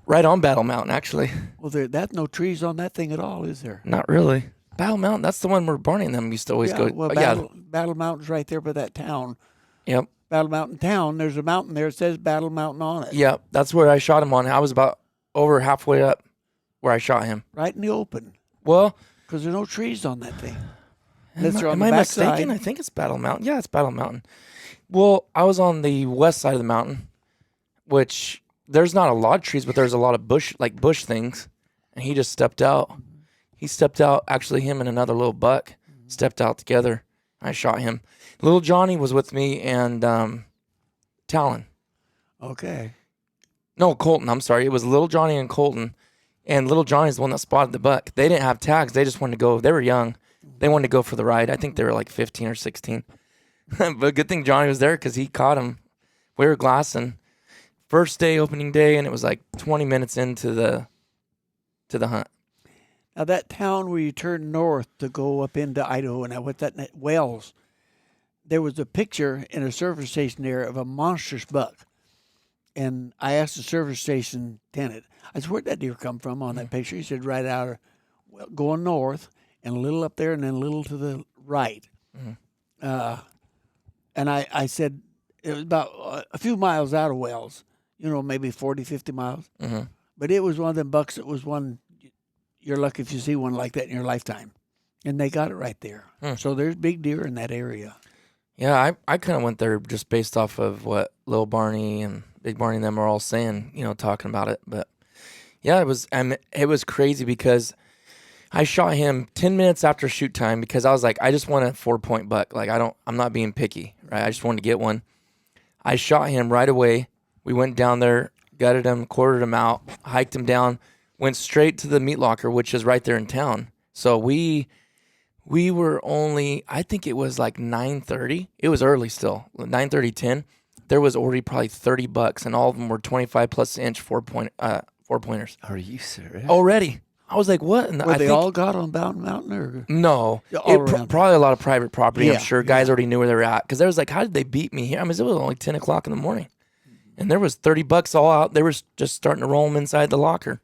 Right on Battle Mountain, actually. Well, that's no trees on that thing at all, is there? Not really. Battle Mountain, that's the one where Barney and them used to always go. Well, Yeah. Battle Mountain's right there by that town. Yep. Battle Mountain town. There's a mountain there. It says Battle Mountain on it. Yep. That's where I shot him on. I was about over halfway up where I shot him. Right in the open. Well, because there's no trees on that thing. Am I mistaken? I think it's Battle Mountain. Yeah, it's Battle Mountain. Well, I was on the west side of the mountain, which there's not a lot of trees, but there's a lot of bush things. And he just stepped out. He stepped out. Actually, him and another little buck stepped out together. I shot him. Little Johnny was with me and Talon. Okay. No, Colton. I'm sorry. It was Little Johnny and Colton. And Little Johnny's the one that spotted the buck. They didn't have tags. They just wanted to go. They were young. They wanted to go for the ride. I think they were like 15 or 16. But good thing Johnny was there because he caught him. We were glassing. First day, opening day, and it was like 20 minutes into the hunt. Now, that town where you turn north to go up into Idaho, and what's that, Wells, there was a picture in a service station there of a monstrous buck. And I asked the service station tenant, I said, where'd that deer come from on that picture? He said, right out of, going north, and a little up there, and then a little to the right. And I said, it was about a few miles out of Wells, maybe 40, 50 miles. But it was one of them bucks that was one, you're lucky if you see one like that in your lifetime. And they got it right there. So there's big deer in that area. Yeah, I kind of went there just based off of what Lil Barney and Big Barney and them are all saying, talking about it. But yeah, it was crazy because I shot him 10 minutes after shoot time because I was like, I just want a 4-point buck. Like I'm not being picky, right? I just wanted to get one. I shot him right away. We went down there, gutted him, quartered him out, hiked him down, went straight to the meat locker, which is right there in town. So we were only, I think it was like 9:30. It was early still, 9:30, 10. There was already probably 30 bucks, and all of them were 25 plus inch 4-pointers. Are you serious? Already. I was like, what? And Were they all got on Bound Mountain? Or? No. Probably a lot of private property, I'm sure. Guys already knew where they were at. Because they was like, how did they beat me here? I mean, it was only 10 o'clock in the morning. And there was 30 bucks all out. They were just starting to roll them inside the locker.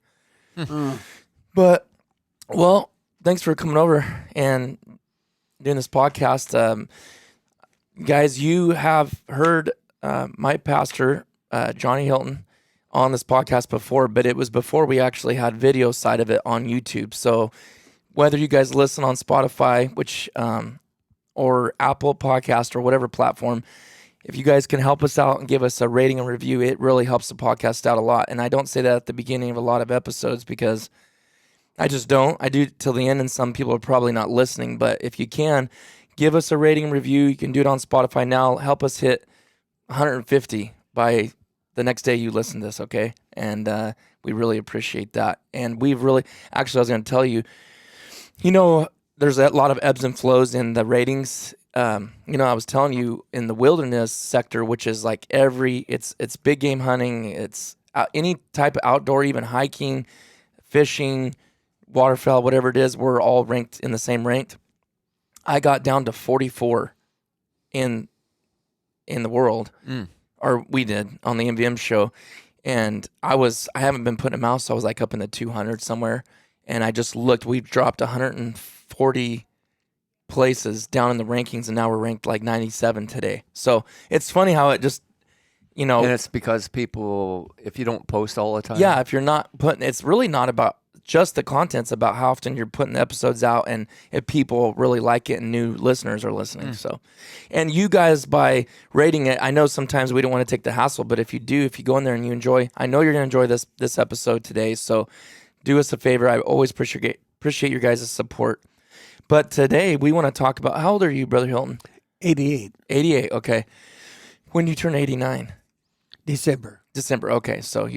But, well, thanks for coming over and doing this podcast. Guys, you have heard my pastor, Johnny Hilton, on this podcast before, but it was before we actually had video side of it on YouTube. So whether you guys listen on Spotify, which or Apple Podcast or whatever platform, if you guys can help us out and give us a rating and review, it really helps the podcast out a lot. And I don't say that at the beginning of a lot of episodes because I just don't. I do till the end, and some people are probably not listening. But if you can, give us a rating and review. You can do it on Spotify now. Help us hit 150 by the next day you listen to this, okay? And we really appreciate that. And we've really, actually, I was going to tell you, there's a lot of ebbs and flows in the ratings. I was telling you in the wilderness sector, which is like it's big game hunting, it's any type of outdoor, even hiking, fishing, waterfowl, whatever it is, we're all ranked in the same rank. I got down to 44 in the world. Or we did on the MVM show. And I haven't been putting them out, so I was like up in the 200 somewhere. And I just looked, we've dropped 140 places down in the rankings, and now we're ranked like 97 today. So it's funny how it just, And it's because people, if you don't post all the time. Yeah, if you're not putting, it's really not about just the content's about how often you're putting the episodes out and if people really like it and new listeners are listening. So, and you guys, by rating it, I know sometimes we don't want to take the hassle, but if you go in there and you enjoy, I know you're going to enjoy this episode today. So do us a favor. I always appreciate your guys' support. But today we want to talk about, how old are you, Brother Hilton? 88. 88. Okay. When do you turn 89? December. Okay. So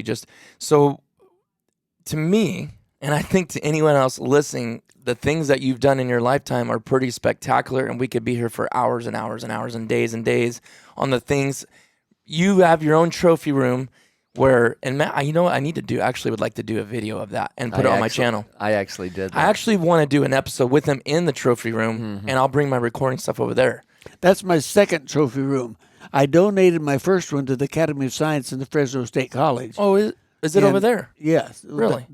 to me, and I think to anyone else listening, the things that you've done in your lifetime are pretty spectacular, and we could be here for hours and hours and hours and days on the things. You have your own trophy room where, and Matt, I need to do, actually would like to do a video of that and put it on my channel. I actually did that. I actually want to do an episode with him in the trophy room, and I'll bring my recording stuff over there. That's my second trophy room. I donated my first one to the Academy of Science in the Fresno State College. Oh, is Is it over there? Yes. Really?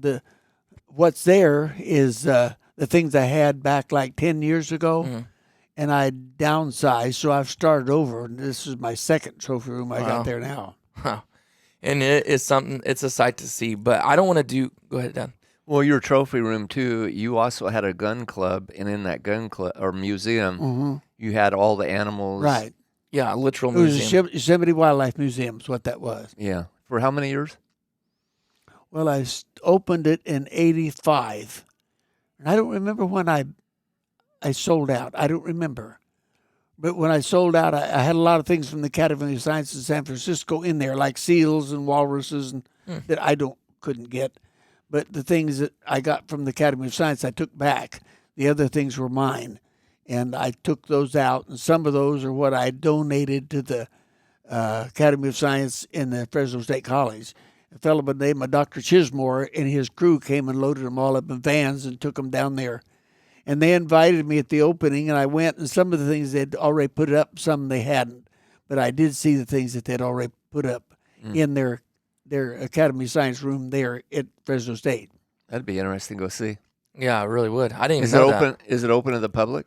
What's there is the things I had back like 10 years ago, and I downsized, so I've started over. And this is my second trophy room I got there now. Wow. And it is something, it's a sight to see, but I don't want to do, go ahead, Dan. Well, your trophy room, too, you also had a gun club, and in that gun club or museum, you had all the animals. Right. Yeah, a literal It was museum. a Yosemite Wildlife Museum is what that was. Yeah. For how many years? Well, I opened it in 85. And I don't remember when I sold out. I don't remember. But when I sold out, I had a lot of things from the Academy of Sciences in San Francisco in there, like seals and walruses and that I couldn't get. But the things that I got from the Academy of Science, I took back. The other things were mine. And I took those out, and some of those are what I donated to the Academy of Science in the Fresno State College. A fellow by the name of Dr. Chismore and his crew came and loaded them all up in vans and took them down there. And they invited me at the opening, and I went, and some of the things they'd already put up, some they hadn't. But I did see the things that they'd already put up in their Academy of Science room there at Fresno State. That'd be interesting to go see. Yeah, I really would. I didn't even know that. Is it open to the public?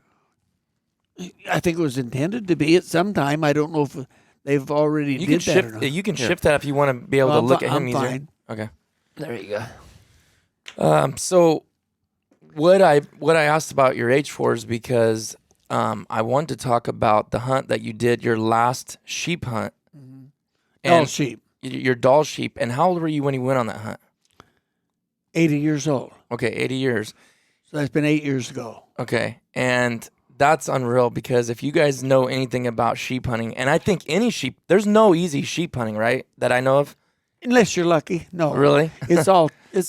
I think it was intended to be at some time. I don't know if they've already did that or not. You can shift that if you want to be able to look at him easier. Fine. Okay. There you go. So what I asked about your H4 is because I wanted to talk about the hunt that you did, your last sheep hunt. Dall sheep. Your Dall sheep. And how old were you when you went on that hunt? 80 years old. Okay, 80 years. So that's been 8 years ago. Okay, and that's unreal because if you guys know anything about sheep hunting, and I think any sheep, there's no easy sheep hunting, right, that I know of? Unless you're lucky. No. Really? It's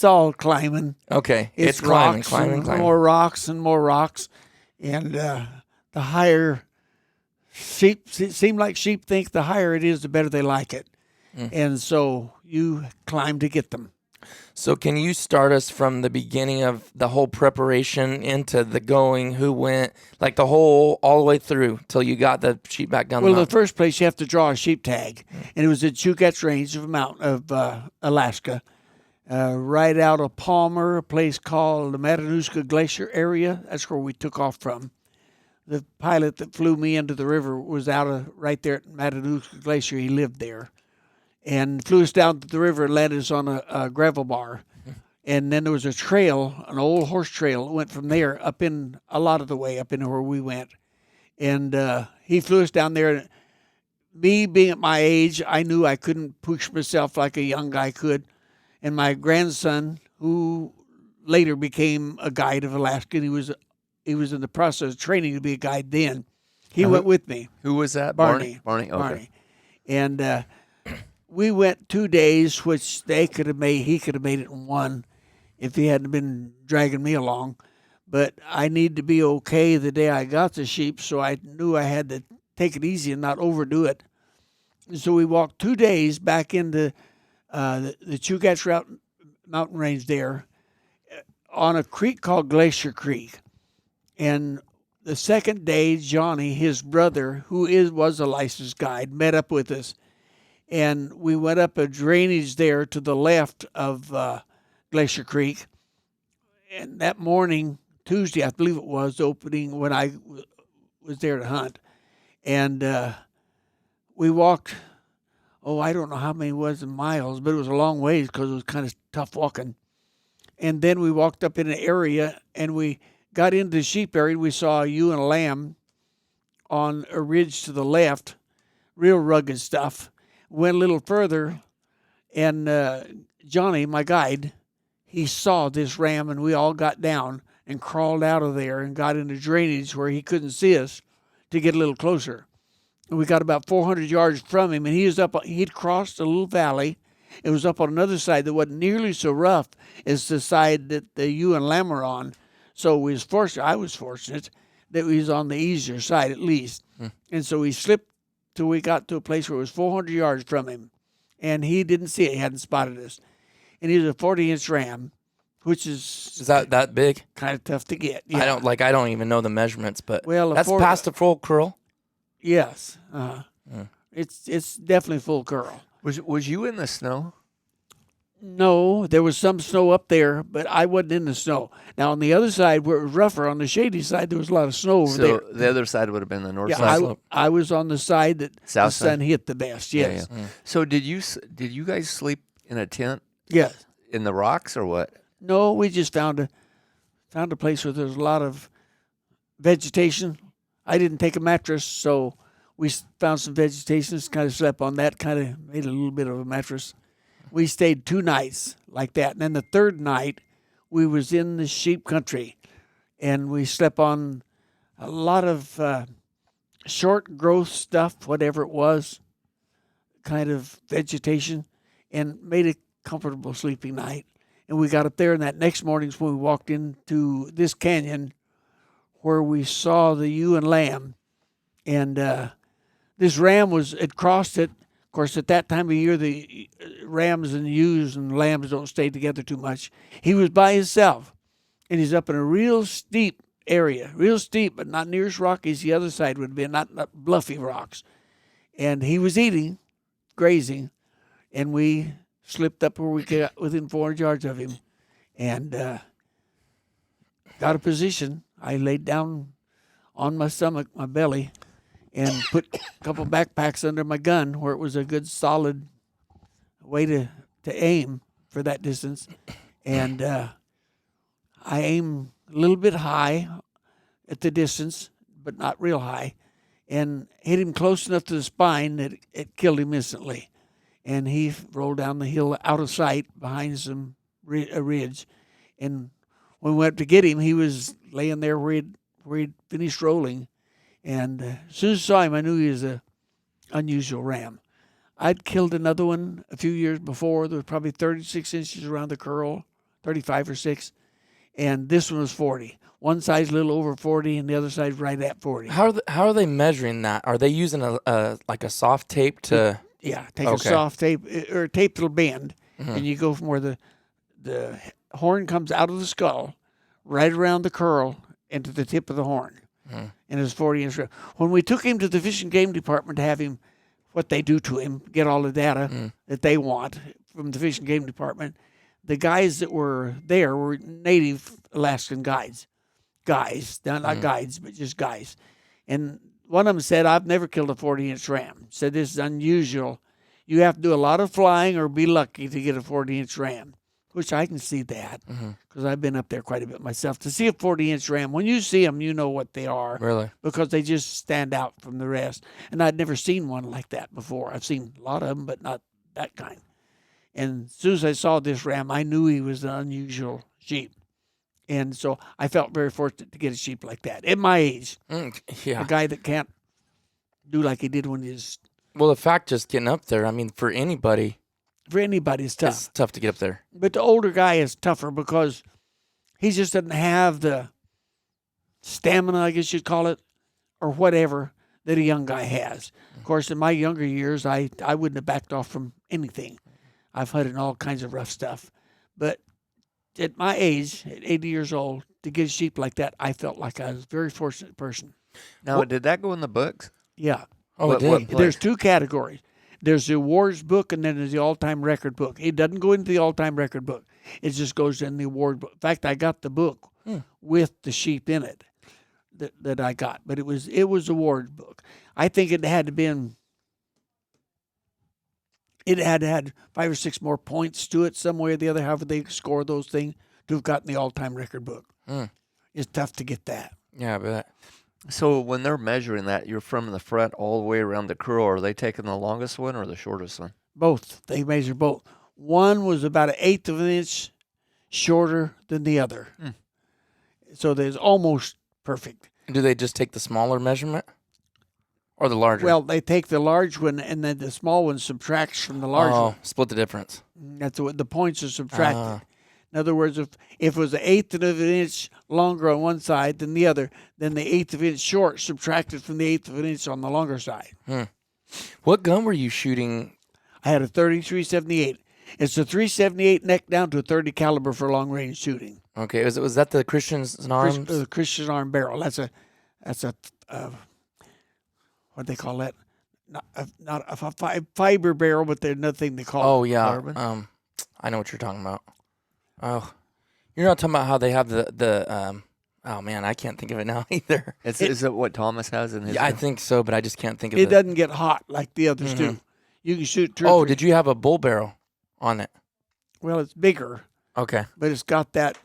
all climbing. Okay, It's climbing, rocks climbing, and climbing. more rocks and more rocks. And the higher sheep, it seem like sheep think the higher it is, the better they like it. And so you climb to get them. So can you start us from the beginning of the whole preparation into the going, who went, like the whole, all the way through till you got the sheep back down the Well, in the mountain? first place, you have to draw a sheep tag. And it was at Chugach Range of Alaska, right out of Palmer, a place called the Matanuska Glacier area. That's where we took off from. The pilot that flew me into the river was out of right there at Matanuska Glacier. He lived there. And flew us down to the river and landed us on a gravel bar. And then there was a trail, an old horse trail, that went from there up in a lot of the way up in where we went. And he flew us down there. And me being at my age, I knew I couldn't push myself like a young guy could. And my grandson, who later became a guide of Alaska, and he was in the process of training to be a guide then. He went with me. Who was that? Barney. Barney. Okay. Barney. And we went 2 days, which he could have made it in one if he hadn't been dragging me along. But I need to be okay the day I got the sheep, so I knew I had to take it easy and not overdo it. And so we walked 2 days back into the Chugach mountain range there on a creek called Glacier Creek. And the second day, Johnny, his brother, who was a licensed guide, met up with us. And we went up a drainage there to the left of Glacier Creek. And that morning, Tuesday, I believe it was, opening when I was there to hunt. And we walked, I don't know how many it was in miles, but it was a long ways because it was kind of tough walking. And then we walked up in an area, and we got into the sheep area. We saw a ewe and a lamb on a ridge to the left, real rugged stuff. Went a little further, and Johnny, my guide, he saw this ram, and we all got down and crawled out of there and got into drainage where he couldn't see us to get a little closer. And we got about 400 yards from him, and he'd crossed a little valley. It was up on another side that wasn't nearly so rough as the side that the ewe and lamb were on. So I was fortunate that he was on the easier side at least. And so we slipped till we got to a place where it was 400 yards from him. And he didn't see it. He hadn't spotted us. And he was a 40-inch ram, which is that big? Kind of tough to get. Yeah. I don't even know the measurements, but that's past past a full curl. Yes. It's definitely full curl. Was you in the snow? No, there was some snow up there, but I wasn't in the snow. Now, on the other side, where it was rougher, on the shady side, there was a lot of snow over there. So the other side would have been the north Yeah, side. I was on the side that South the sun hit the best. Yes. Yeah. So did you guys sleep in a tent Yes. in the rocks or what? No, we just found a place where there's a lot of vegetation. I didn't take a mattress, so we found some vegetation. Kind of slept on that. Kind of made a little bit of a mattress. We stayed 2 nights like that, and then the third night we was in the sheep country, and we slept on a lot of short growth stuff, whatever it was, kind of vegetation, and made a comfortable sleeping night. And we got up there, and that next morning's when we walked into this canyon where we saw the ewe and lamb. And this ram had crossed it. Of course, at that time of year, the rams and ewes and lambs don't stay together too much. He was by himself, and he's up in a real steep area, real steep, but not near as rocky as the other side would be, not bluffy rocks. And he was eating, grazing, and we slipped up where we got within 400 yards of him and got a position. I laid down on my stomach, my belly, and put a couple backpacks under my gun where it was a good solid way to aim for that distance. And I aimed a little bit high at the distance, but not real high, and hit him close enough to the spine that it killed him instantly. And he rolled down the hill out of sight behind a ridge. And when we went up to get him, he was laying there where he'd finished rolling. And as soon as I saw him, I knew he was an unusual ram. I'd killed another one a few years before. There was probably 36 inches around the curl, 35 or 6. And this one was 40. One side's a little over 40, and the other side's right at 40. How are they measuring that? Are they using a soft tape to? Yeah, take a soft tape or a tape that'll bend, and you go from where the horn comes out of the skull, right around the curl, into the tip of the horn. And it's 40 inches. When we took him to the Fish and Game Department to have him, what they do to him, get all the data that they want from the Fish and Game Department, the guys that were there were native Alaskan guides. Not guides, but just guys. And one of them said, I've never killed a 40-inch ram. Said, this is unusual. You have to do a lot of flying or be lucky to get a 40-inch ram, which I can see that because I've been up there quite a bit myself. To see a 40-inch ram, when you see them, you know what they are. Really? Because they just stand out from the rest. And I'd never seen one like that before. I've seen a lot of them, but not that kind. And as soon as I saw this ram, I knew he was an unusual sheep. And so I felt very fortunate to get a sheep like that at my age. Yeah. A guy that can't do like he did when he was. Well, the fact just getting up there, I mean, for anybody, it's tough. It's tough to get up there. But the older guy is tougher because he just doesn't have the stamina, I guess you'd call it, or whatever, that a young guy has. Of course, in my younger years, I wouldn't have backed off from anything. I've hunted all kinds of rough stuff. But at my age, at 80 years old, to get a sheep like that, I felt like I was a very fortunate person. Now, did that go in the books? Yeah. Oh, it did. There's 2 categories. There's the awards book, and then there's the all-time record book. It doesn't go into the all-time record book. It just goes in the award book. In fact, I got the book with the sheep in it that I got, but it was award book. I think it had had 5 or 6 more points to it, some way or the other, however they score those things, to have gotten the all-time record book. It's tough to get that. Yeah, I bet. So when they're measuring that, you're from the front all the way around the curl. Are they taking the longest one or the shortest one? Both. They measure both. One was about 1/8 of an inch shorter than the other. So there's almost perfect. Do they just take the smaller measurement or the larger? Well, they take the large one, and then the small one subtracts from the large one. Split the difference. That's what the points are subtracted. In other words, if it was 1/8 of an inch longer on one side than the other, then the 1/8 of an inch short subtracted from the 1/8 of an inch on the longer side. What gun were you shooting? I had a 33-78. It's a 378 neck down to a 30 caliber for long range shooting. Okay, was that the Christian's Arms? The Christian Arm barrel. That's a what they call that? Not a fiber barrel, but there's another thing they call it. Oh yeah. Carbon? I know what you're talking about. Oh, you're not talking about how they have oh man, I can't think of it now either. Is it what Thomas has in his? Yeah, I think so, but I just can't think of It doesn't get hot like the others do. You can shoot. Oh, did you have a bull barrel on it? Well, it's bigger. Okay. But it's got that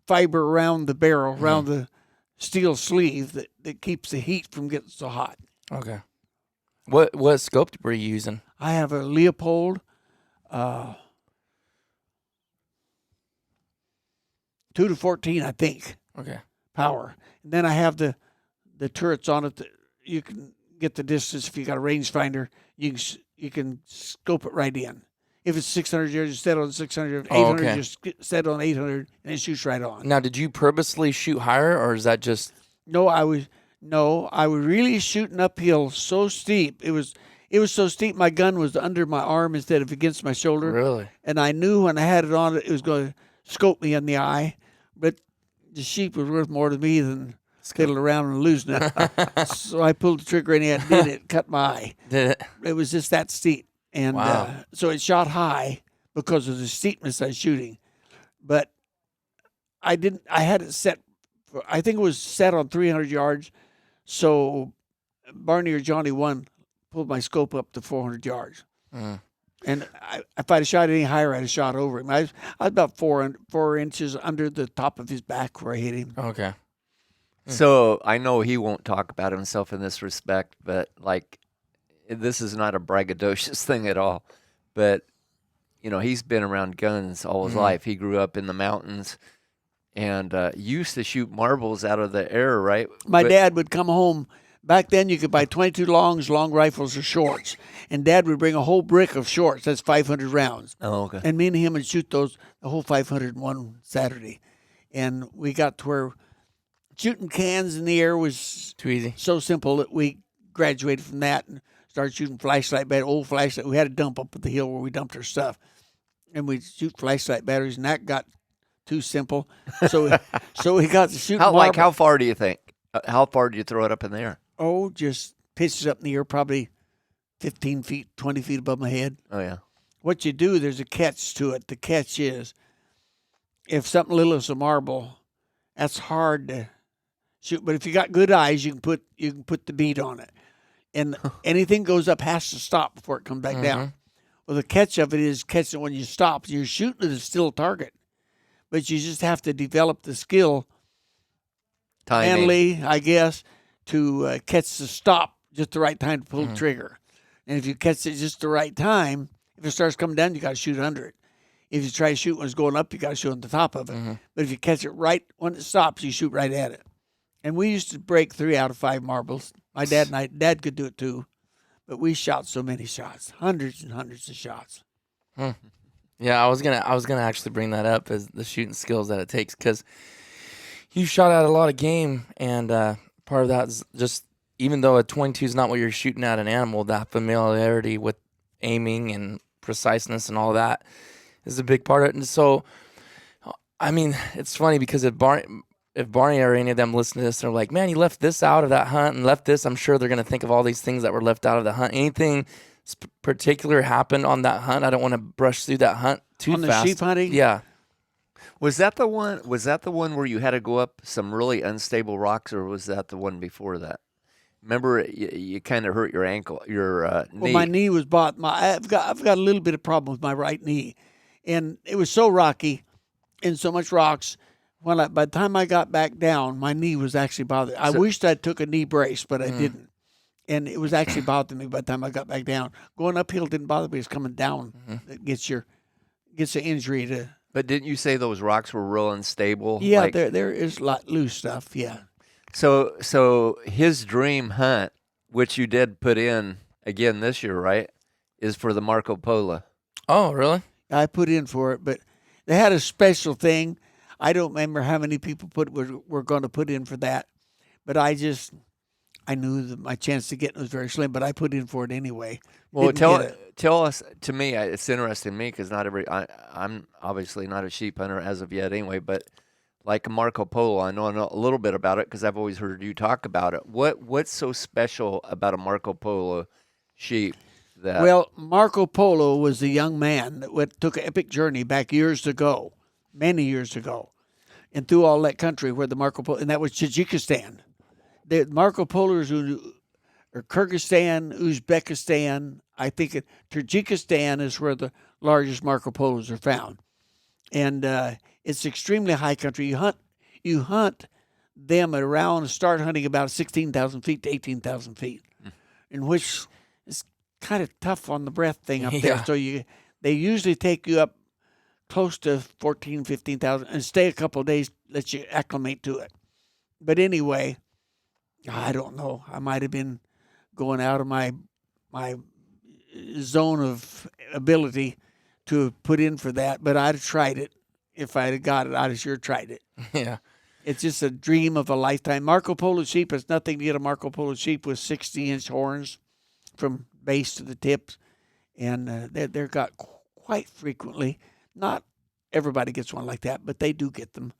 fiber around the barrel, around the steel sleeve that keeps the heat from getting so hot. Okay. What scope were you using? I have a Leopold 2-14, I think. Okay. Power. And then I have the turrets on it that you can get the distance. If you got a rangefinder, you can scope it right in. If it's 600 yards, you set on 600. 800, you set on 800, and it shoots right on. Now, did you purposely shoot higher, or is that just? No, I was really shooting uphill so steep. It was so steep my gun was under my arm instead of against my shoulder. Really? And I knew when I had it on, it was going to scope me in the eye. But the sheep was worth more to me than fiddle around and losing it. So I pulled the trigger and it did it, cut my eye. Did it? It was just that steep. And so it shot high because of the steepness I was shooting. But I had it set, I think it was set on 300 yards. So Barney or Johnny 1 pulled my scope up to 400 yards. And if I'd have shot any higher, I'd have shot over him. I was about 4 inches under the top of his back where I hit him. Okay. So I know he won't talk about himself in this respect, but like, this is not a braggadocious thing at all. But, you know, he's been around guns all his life. He grew up in the mountains and used to shoot marbles out of the air, right? My dad would come home. Back then, you could buy 22 longs, long rifles, or shorts. And Dad would bring a whole brick of shorts. That's 500 rounds. Oh, okay. And me and him would shoot the whole 500 one Saturday. And we got to where shooting cans in the air was Too easy. so simple that we graduated from that and started shooting flashlight batteries, old flashlight. We had a dump up at the hill where we dumped our stuff. And we'd shoot flashlight batteries, and that got too simple. So we got to shoot How far do you think? How far do you throw it up in the air? Oh, just pitches up in the air, probably 15 feet, 20 feet above my head. Oh, yeah. What you do, there's a catch to it. The catch is, if something little as a marble, that's hard to shoot. But if you got good eyes, you can put the bead on it. And anything goes up has to stop before it comes back down. Well, the catch of it is catching when you stop. You're shooting at a still target. But you just have to develop the skill, mentally, I guess, to catch the stop just the right time to pull the trigger. And if you catch it just the right time, if it starts coming down, you got to shoot under it. If you try to shoot when it's going up, you got to shoot on the top of it. But if you catch it right when it stops, you shoot right at it. And we used to break 3 out of 5 marbles. My dad could do it too. But we shot so many shots, hundreds and hundreds of shots. Yeah, I was gonna actually bring that up as the shooting skills that it takes, because you shot at a lot of game, and part of that is just, even though a 22 is not what you're shooting at an animal, that familiarity with aiming and preciseness and all that is a big part of it. And so, I mean, it's funny because if Barney or any of them listen to this, they're like, man, you left this out of that hunt and left this. I'm sure they're going to think of all these things that were left out of the hunt. Anything particular happened on that hunt? I don't want to brush through that hunt too fast. On the sheep hunting? Yeah. Was that the one where you had to go up some really unstable rocks, or was that the one before that? Remember, you kind of hurt your ankle, your knee. Well, my knee was I've got a little bit of problem with my right knee, and it was so rocky, and so much rocks. By the time I got back down, my knee was actually bothering. I wished I took a knee brace, but I didn't, and it was actually bothering me by the time I got back down. Going uphill didn't bother me; it's coming down that gets the injury to. But didn't you say those rocks were real unstable? Yeah, like, there is a lot loose stuff. Yeah. So his dream hunt, which you did put in again this year, right, is for the Marco Polo. Oh, really? I put in for it, but they had a special thing. I don't remember how many people were going to put in for that, but I knew that my chance to get it was very slim, but I put in for it anyway. Well, tell us, to me, it's interesting to me because I'm obviously not a sheep hunter as of yet anyway, but like a Marco Polo, I know a little bit about it because I've always heard you talk about it. What's so special about a Marco Polo sheep that. Well, Marco Polo was the young man that took an epic journey back years ago, many years ago, and through all that country where the Marco Polo, and that was Tajikistan. The Marco Polos or Kyrgyzstan, Uzbekistan. I think Tajikistan is where the largest Marco Polos are found, and it's extremely high country. You hunt them at around start hunting about 16,000 feet to 18,000 feet, in which is kind of tough on the breath thing up there. So they usually take you up close to 14, 15,000 and stay a couple of days, let you acclimate to it. But anyway, I don't know. I might have been going out of my zone of ability to put in for that, but I'd have tried it. If I'd have got it, I'd have sure tried it. Yeah. It's just a dream of a lifetime. Marco Polo sheep is nothing to get a Marco Polo sheep with 60-inch horns from base to the tips, and they're got quite frequently. Not everybody gets one like that, but they do get them,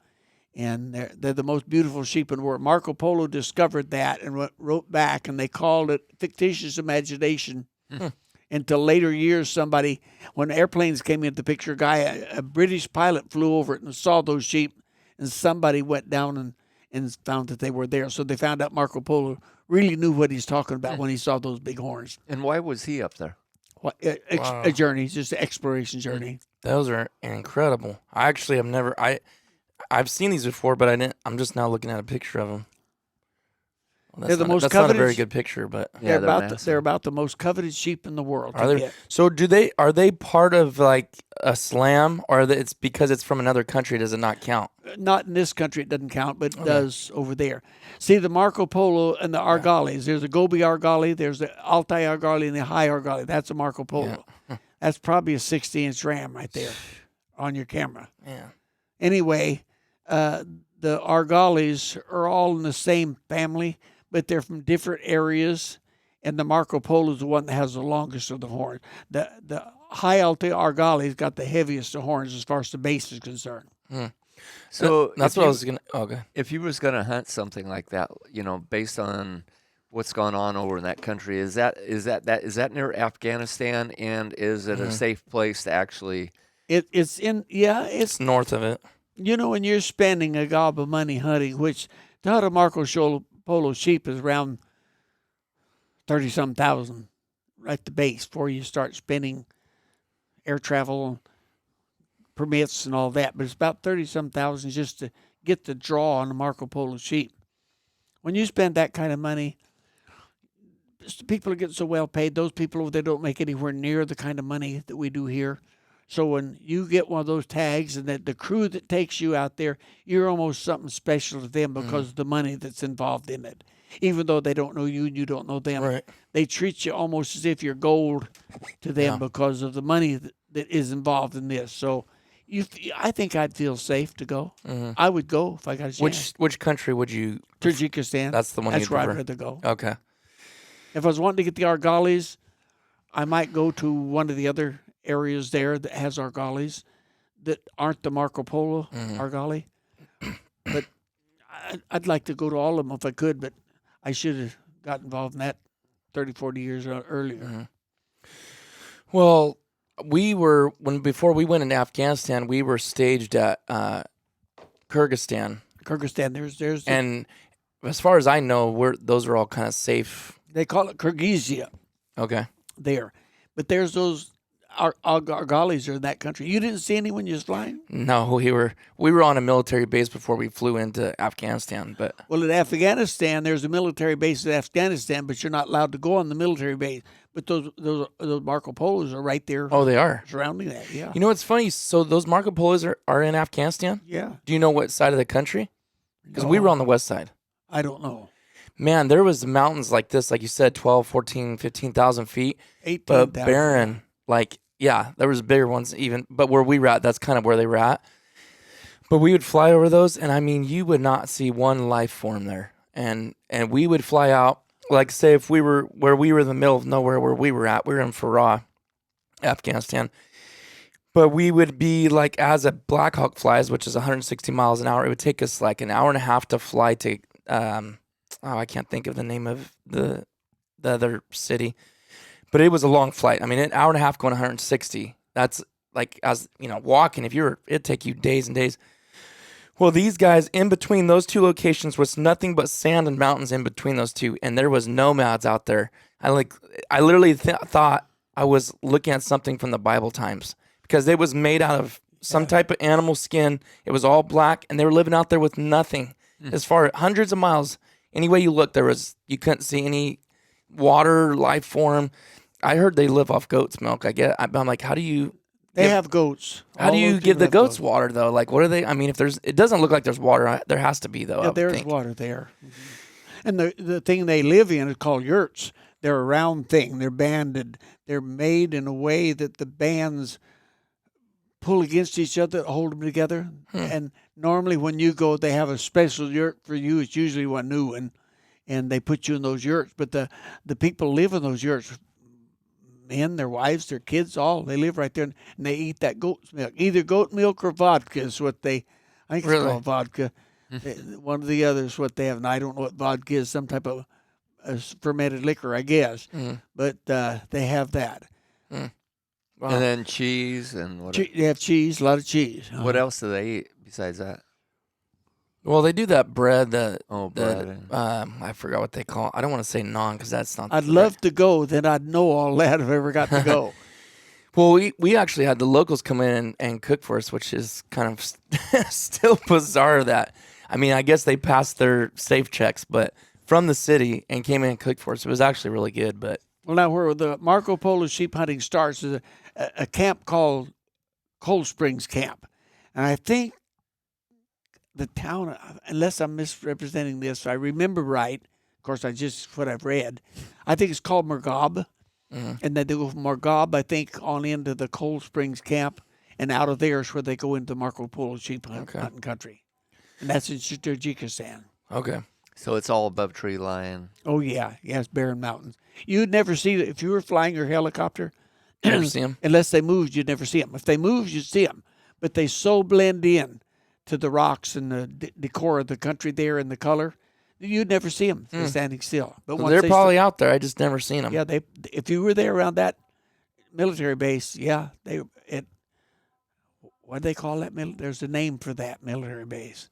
and they're the most beautiful sheep in the world. Marco Polo discovered that and wrote back, and they called it fictitious imagination. Until later years, somebody, when airplanes came into the picture, a British pilot flew over it and saw those sheep, and somebody went down and found that they were there. So they found out Marco Polo really knew what he's talking about when he saw those big horns. And why was he up there? A journey, just an exploration journey. Those are incredible. I actually have never. I've seen these before, but I didn't. I'm just now looking at a picture of them. Well, They're the most that's coveted. Not a very good picture, but Yeah, they're about the most coveted sheep in the world. Are they? So are they part of like a slam, or it's because it's from another country? Does it not count? Not in this country, it doesn't count, but it does over there. See, the Marco Polo and the Argalis. There's a Gobi Argali, there's the Altai Argali, and the High Argali. That's a Marco Polo. Yeah. That's probably a 60-inch ram right there on your camera. Yeah. Anyway, the Argalis are all in the same family, but they're from different areas, and the Marco Polo is the one that has the longest of the horns. The High Altai Argali's got the heaviest of horns as far as the base is concerned. So that's what I was gonna. Okay. If you was gonna hunt something like that, based on what's gone on over in that country, is that near Afghanistan, and is it a safe place to actually? It's north of it. When you're spending a gob of money hunting, which to hunt a Marco Polo sheep is around 30-some thousand right at the base before you start spending air travel permits and all that. But it's about 30-some thousand just to get the draw on a Marco Polo sheep. When you spend that kind of money, people are getting so well paid. Those people over there don't make anywhere near the kind of money that we do here. So when you get one of those tags and that the crew that takes you out there, you're almost something special to them because of the money that's involved in it. Even though they don't know you and you don't know them, right. They treat you almost as if you're gold to them because of the money that is involved in this. So I think I'd feel safe to go. I would go if I got a chance. Which country would you? Tajikistan. That's the one. That's where I'd rather go. Okay. If I was wanting to get the Argalis, I might go to one of the other areas there that has Argalis that aren't the Marco Polo Argali. But I'd like to go to all of them if I could, but I should have got involved in that 30, 40 years earlier. Well, before we went into Afghanistan, we were staged at Kyrgyzstan. There's and as far as I know, those are all kind of safe. They call it Kyrgyzia. Okay. There. But there's those Argalis are in that country. You didn't see any when you was flying? No, we were on a military base before we flew into Afghanistan. But at Afghanistan, there's a military base at Afghanistan, but you're not allowed to go on the military base. But those Marco Polos are right there. Oh, they are surrounding that. Yeah. You know what's funny? So those Marco Polos are in Afghanistan. Yeah. Do you know what side of the country? Because we were on the west side. I don't know. Man, there was mountains like this, like you said, 12, 14, 15,000 feet. 18,000. But barren, there was bigger ones even. But where we were at, that's kind of where they were at. But we would fly over those, and I mean, you would not see one life form there. And we would fly out, like say if we were where we were in the middle of nowhere where we were at, we were in Farah, Afghanistan. But we would be like, as a Black Hawk flies, which is 160 miles an hour, it would take us like an hour and a half to fly to, I can't think of the name of the other city. But it was a long flight. I mean, an hour and a half going 160. That's like, as you know, walking. It'd take you days and days. Well, these guys, in between those two locations was nothing but sand and mountains in between those two, and there was nomads out there. I literally thought I was looking at something from the Bible times, because it was made out of some type of animal skin. It was all black, and they were living out there with nothing. As far as hundreds of miles, any way you looked, you couldn't see any water, life form. I heard they live off goat's milk. I'm like, how do you? They have goats. How do you give the goats water though? Like, what are they? I mean, it doesn't look like there's water. There has to be though. Yeah, there's water there. And the thing they live in is called yurts. They're a round thing. They're banded. They're made in a way that the bands pull against each other, hold them together. And normally when you go, they have a special yurt for you. It's usually one new one, and they put you in those yurts. But the people live in those yurts. Men, their wives, their kids, they live right there, and they eat that goat's milk. Either goat milk or vodka is what I think it's called vodka. One of the others, what they have, and I don't know what vodka is, some type of fermented liquor, I guess. But they have that. Wow. And then cheese and what? They have cheese, a lot of cheese. What else do they eat besides that? Well, they do that bread. Bread. I forgot what they call it. I don't want to say naan because that's not. I'd love to go. Then I'd know all that if I ever got to go. Well, we actually had the locals come in and cook for us, which is kind of still bizarre. That, I mean, I guess they passed their safe checks, but from the city and came in and cooked for us. It was actually really good. But well, now where the Marco Polo sheep hunting starts is a camp called Cold Springs Camp, and I think the town, unless I'm misrepresenting this, I remember right. Of course, what I've read. I think it's called Margob. And then they go from Margob, I think, on into the Cold Springs Camp, and out of there is where they go into Marco Polo sheep hunting country. And that's in Tajikistan. Okay. So it's all above tree line. Oh, yeah. Yeah, it's barren mountains. You'd never see it. If you were flying your helicopter, never see them. Unless they moved, you'd never see them. If they moved, you'd see them. But they so blend in to the rocks and the decor of the country there and the color, you'd never see them standing still. But so they're probably out there. I just never seen them. Yeah, if you were there around that military base, what do they call that? There's a name for that military base.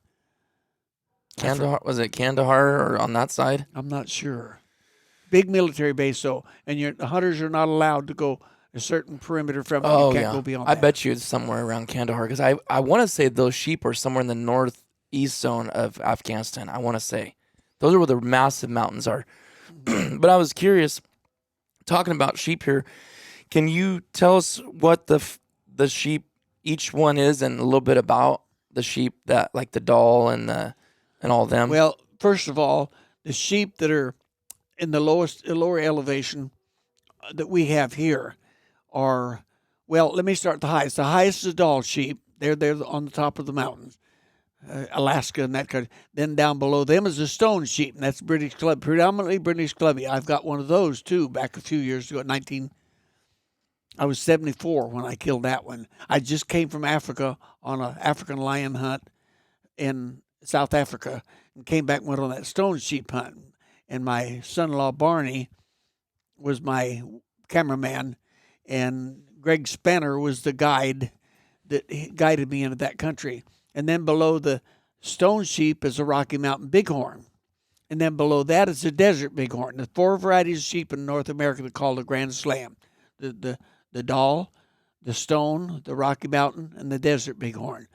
Kandahar, was it Kandahar or on that side? I'm not sure. Big military base, and the hunters are not allowed to go a certain perimeter from it. You can't go beyond that. I bet you it's somewhere around Kandahar, because I want to say those sheep are somewhere in the northeast zone of Afghanistan. I want to say those are where the massive mountains are. But I was curious, talking about sheep here, can you tell us what the sheep each one is, and a little bit about the sheep that, like the Dall and all them? Well, first of all, the sheep that are in the lower elevation that we have here are, well, let me start the highest. The highest is Dall sheep. They're on the top of the mountains, Alaska and that kind. Then down below them is the stone sheep, and that's British Columbia, predominantly British Columbia. I've got one of those too back a few years ago. I was 74 when I killed that one. I just came from Africa on an African lion hunt in South Africa, and came back and went on that stone sheep hunt. And my son-in-law Barney was my cameraman, and Greg Spanner was the guide that guided me into that country. And then below the stone sheep is a Rocky Mountain bighorn. And then below that is a desert bighorn. There's 4 varieties of sheep in North America that call the Grand Slam. The Dall, the stone, the Rocky Mountain, and the desert bighorn.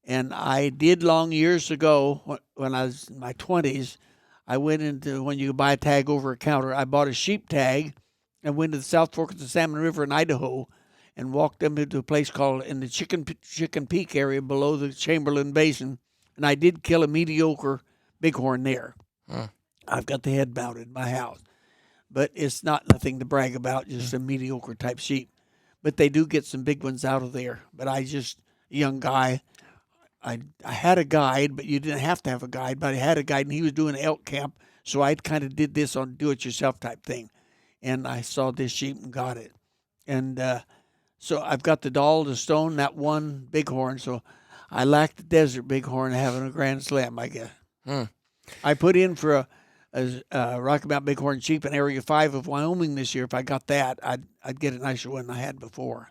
And I did long years ago, when I was in my 20s, I went into, when you could buy a tag over a counter, I bought a sheep tag and went to the South Fork of the Salmon River in Idaho and walked them into a place called, in the Chicken Peak area below the Chamberlain Basin. And I did kill a mediocre bighorn there. I've got the head mounted in my house. But it's not nothing to brag about, just a mediocre type sheep. But they do get some big ones out of there. But a young guy, I had a guide, but you didn't have to have a guide. But I had a guide, and he was doing elk camp, so I kind of did this on do-it-yourself type thing. And I saw this sheep and got it. And so I've got the Dall, the stone, that one bighorn. So I lack the desert bighorn having a Grand Slam, I guess. I put in for Rocky Mountain Bighorn sheep in Area 5 of Wyoming this year. If I got that, I'd get a nicer one than I had before.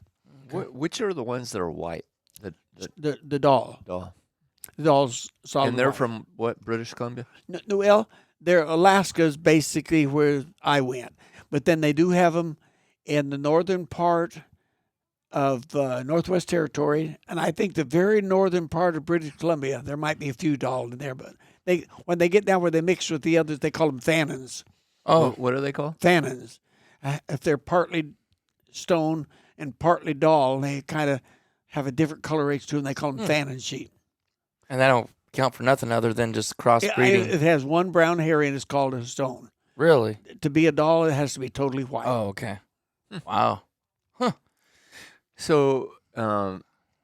Which are the ones that are white? The Dall. Dall. The Dall's solid. And they're white. from what, British Columbia? No, well, they're Alaska's basically where I went. But then they do have them in the northern part of Northwest Territory, and I think the very northern part of British Columbia. There might be a few Dall in there, but when they get down where they mix with the others, they call them Fannons. Oh, what are they called? Fannons. If they're partly stone and partly Dall, they kind of have a different coloration to them. They call them Fannon sheep. And that don't count for nothing other than just crossbreeding. It has one brown hair and it's called a stone. Really? To be a Dall, it has to be totally white. Oh, okay. Wow. Huh. So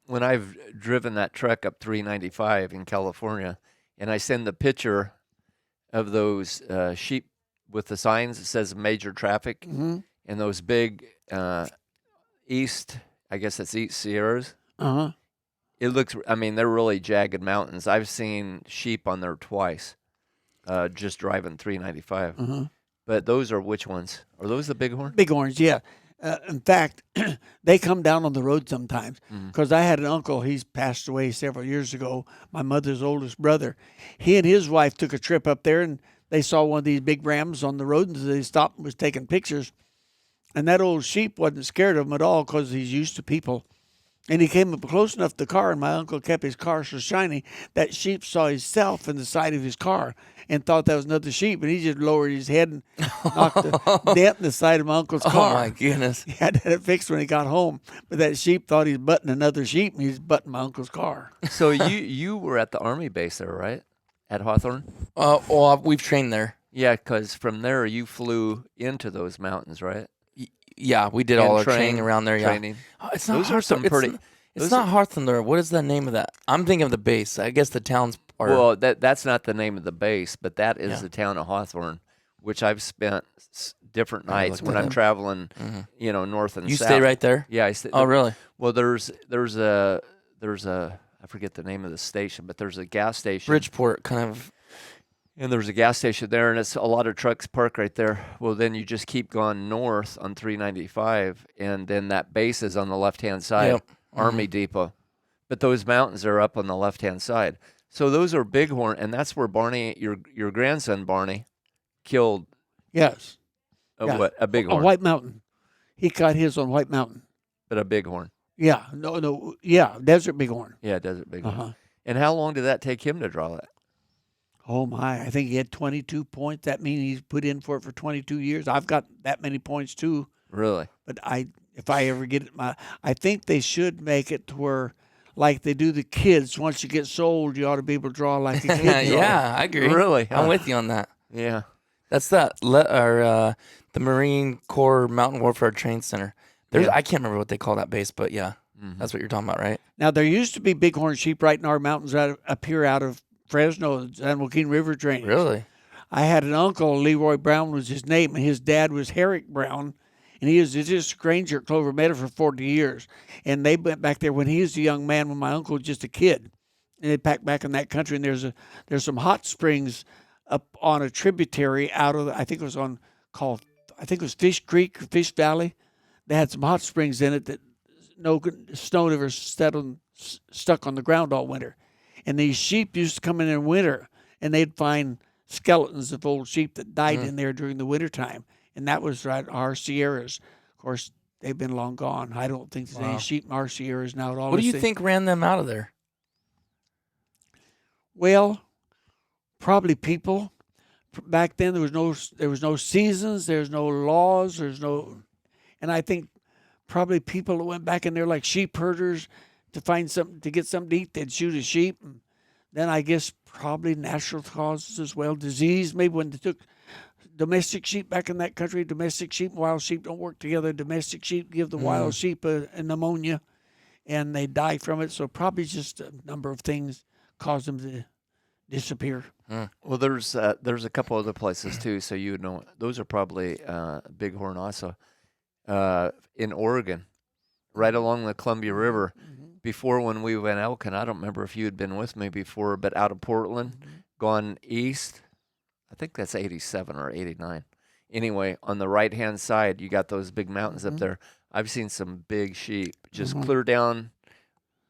when I've driven that truck up 395 in California, and I send the picture of those sheep with the signs that says major traffic, and those big east, I guess it's East Sierras. Uh-huh. It looks, I mean, they're really jagged mountains. I've seen sheep on there twice, just driving 395. But those are which ones? Are those the bighorn? Bighorns, yeah. In fact, they come down on the road sometimes because I had an uncle. He's passed away several years ago, my mother's oldest brother. He and his wife took a trip up there, and they saw one of these big rams on the road, and they stopped and was taking pictures. And that old sheep wasn't scared of him at all because he's used to people. And he came up close enough to the car, and my uncle kept his car so shiny that sheep saw himself in the side of his car and thought that was another sheep. And he just lowered his head and knocked a dent in the side of my uncle's car. Oh, my goodness. He had it fixed when he got home. But that sheep thought he was butting another sheep, and he's butting my uncle's car. So you were at the Army base there, right? At Hawthorne? Well, we've trained there. Yeah, because from there you flew into those mountains, right? Yeah, we did And all our training around there. Yeah, training. It's not Those are some pretty. It's not Hawthorne there. What is the name of that? I'm thinking of the base. I guess the towns are. Well, that's not the name of the base, but that is the town of Hawthorne, which I've spent different nights when I'm traveling, north and south. You stay right there? Yeah, I stay. Oh, really? Well, there's a I forget the name of the station, but there's a gas station. Bridgeport, kind of. And there's a gas station there, and it's a lot of trucks parked right there. Well, then you just keep going north on 395, and then that base is on the left-hand side, Yep. Army Depot. But those mountains are up on the left-hand side. So those are bighorn, and that's where Barney, your grandson Barney, killed Yes. a bighorn. A White Mountain. He caught his on White Mountain. But a bighorn. Yeah. No. Yeah. Desert Bighorn. Yeah, desert bighorn. Uh-huh. And how long did that take him to draw that? Oh, my. I think he had 22 points. That means he's put in for it for 22 years. I've got that many points, too. Really? But if I ever get it, I think they should make it to where, like they do the kids, once you get sold, you ought to be able to draw like a kid. Yeah, I agree. Really? I'm with you on that. Yeah. That's the Marine Corps Mountain Warfare Training Center. I can't remember what they call that base, but yeah, that's what you're talking about, right? Now, there used to be bighorn sheep right in our mountains up here out of Fresno, San Joaquin River drainage. Really? I had an uncle, Leroy Brown was his name, and his dad was Herrick Brown, and he was just a ranger at Clover Meadow for 40 years. And they went back there when he was a young man, when my uncle was just a kid. And they packed back in that country, and there's some hot springs up on a tributary out of, I think it was Fish Creek or Fish Valley. They had some hot springs in it that no snow ever stuck on the ground all winter. And these sheep used to come in winter, and they'd find skeletons of old sheep that died in there during the wintertime. And that was right our Sierras. Of course, they've been long gone. I don't think there's any sheep in our Sierras now at all. What do you think ran them out of there? Well, probably people. Back then, there was no seasons, there's no laws, and I think probably people that went back in there like sheep herders to find something, to get something to eat, they'd shoot a sheep. And then I guess probably natural causes as well, disease. Maybe when they took domestic sheep back in that country, domestic sheep and wild sheep don't work together. Domestic sheep give the wild sheep a pneumonia, and they die from it. So probably just a number of things caused them to disappear. Well, there's a couple other places too, so you would know. Those are probably bighorn also in Oregon, right along the Columbia River. Before, when we went elk, and I don't remember if you had been with me before, but out of Portland, gone east I think that's 87 or 89. Anyway, on the right-hand side, you got those big mountains up there. I've seen some big sheep just clear down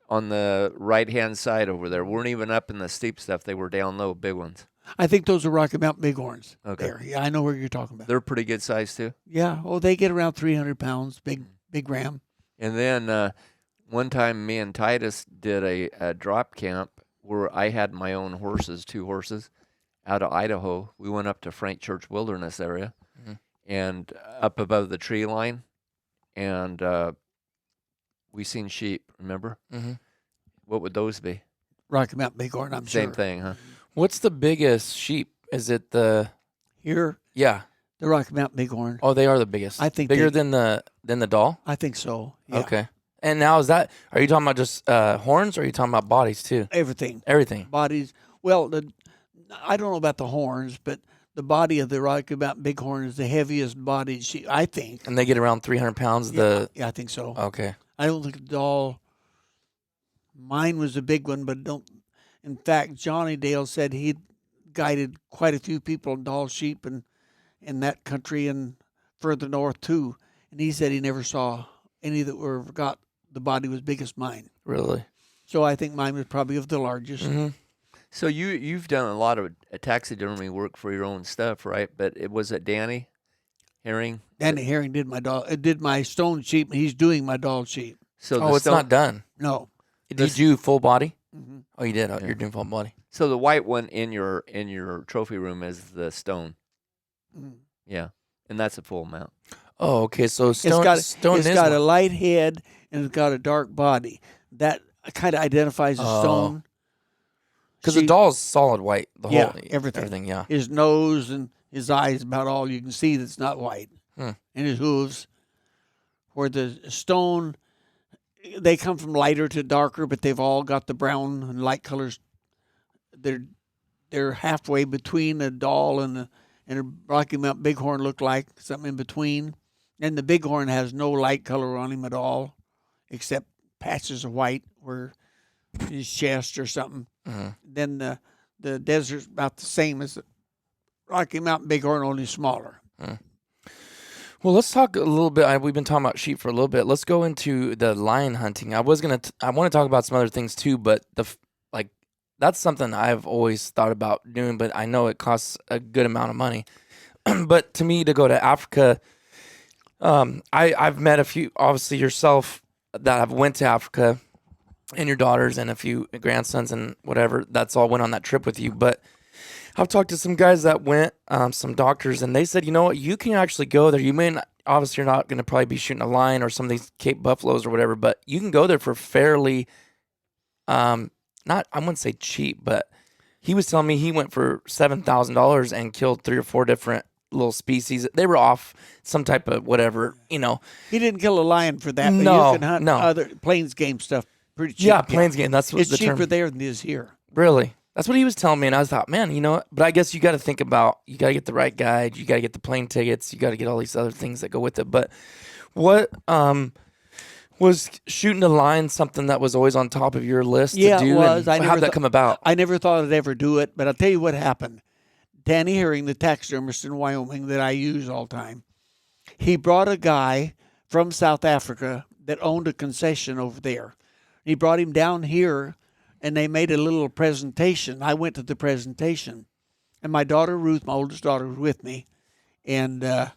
on the right-hand side over there. Weren't even up in the steep stuff. They were down low, big ones. I think those are Rocky Mountain Bighorns. Okay. There. Yeah, I know where you're talking about. They're pretty good size, too. Yeah. Oh, they get around 300 pounds, big ram. And then one time me and Titus did a drop camp where I had my own horses, 2 horses, out of Idaho. We went up to Frank Church Wilderness area and up above the tree line, and we seen sheep, remember? What would those be? Rocky Mountain Bighorn, I'm sure. Same thing, huh? What's the biggest sheep? Is it the... Here? Yeah. The Rocky Mountain Bighorn. Oh, they are the biggest. I think bigger than the Dall? I think so. Yeah. Okay. And now are you talking about just horns, or are you talking about bodies too? Everything. Everything. Bodies. Well, I don't know about the horns, but the body of the Rocky Mountain Bighorn is the heaviest bodied sheep, I think. And they get around 300 pounds. Yeah, I think so. Okay. I don't think the Dall. Mine was a big one, but don't. In fact, Johnny Dale said he'd guided quite a few people in Dall sheep and in that country and further north too, and he said he never saw any that got the body was big as mine. Really? So I think mine was probably of the largest. So you've done a lot of taxidermy work for your own stuff, right? But was it Danny Herring? Danny Herring did my stone sheep, and he's doing my Dall sheep. So it's not done. No. Did you do full body? Oh, you did. Oh, you're doing full body. So the white one in your trophy room is the stone. Yeah, and that's a full mount. Oh, okay. So It's got stone a light head and it's got a dark body. That kind of identifies a stone. Because the Dall's solid white. The whole everything. Everything, yeah. His nose and his eyes, about all you can see that's not white. And his hooves. Where the stone, they come from lighter to darker, but they've all got the brown and light colors. They're halfway between a Dall and a Rocky Mountain Bighorn, look like something in between. And the Bighorn has no light color on him at all, except patches of white where his chest or something. Then the desert's about the same as the Rocky Mountain Bighorn, only smaller. Well, let's talk a little bit. We've been talking about sheep for a little bit. Let's go into the lion hunting. I want to talk about some other things too, but that's something I've always thought about doing, but I know it costs a good amount of money. But to me, to go to Africa, I've met a few, obviously yourself, that have went to Africa, and your daughters and a few grandsons and whatever. That's all went on that trip with you. But I've talked to some guys that went, some doctors, and they said, you know what, you can actually go there. You may not, obviously you're not going to probably be shooting a lion or some of these Cape buffaloes or whatever, but you can go there for fairly, I wouldn't say cheap, but he was telling me he went for $7,000 and killed 3 or 4 different little species. They were off some type of whatever, you know. He didn't kill a lion for that, but No, you can hunt no. other plains game stuff pretty cheap. Yeah, plains game. That's what It's the cheaper term. there than it is here. Really? That's what he was telling me, and I thought, man, you know what? But I guess you got to think about, you got to get the right guide, you got to get the plane tickets, you got to get all these other things that go with it. But what was shooting a lion something that was always on top of your list to do? Yeah, it was. And how'd that come about? I never thought I'd ever do it, but I'll tell you what happened. Danny Herring, the taxidermist in Wyoming that I use all the time, he brought a guy from South Africa that owned a concession over there. He brought him down here, and they made a little presentation. I went to the presentation, and my daughter Ruth, my oldest daughter, was with me, and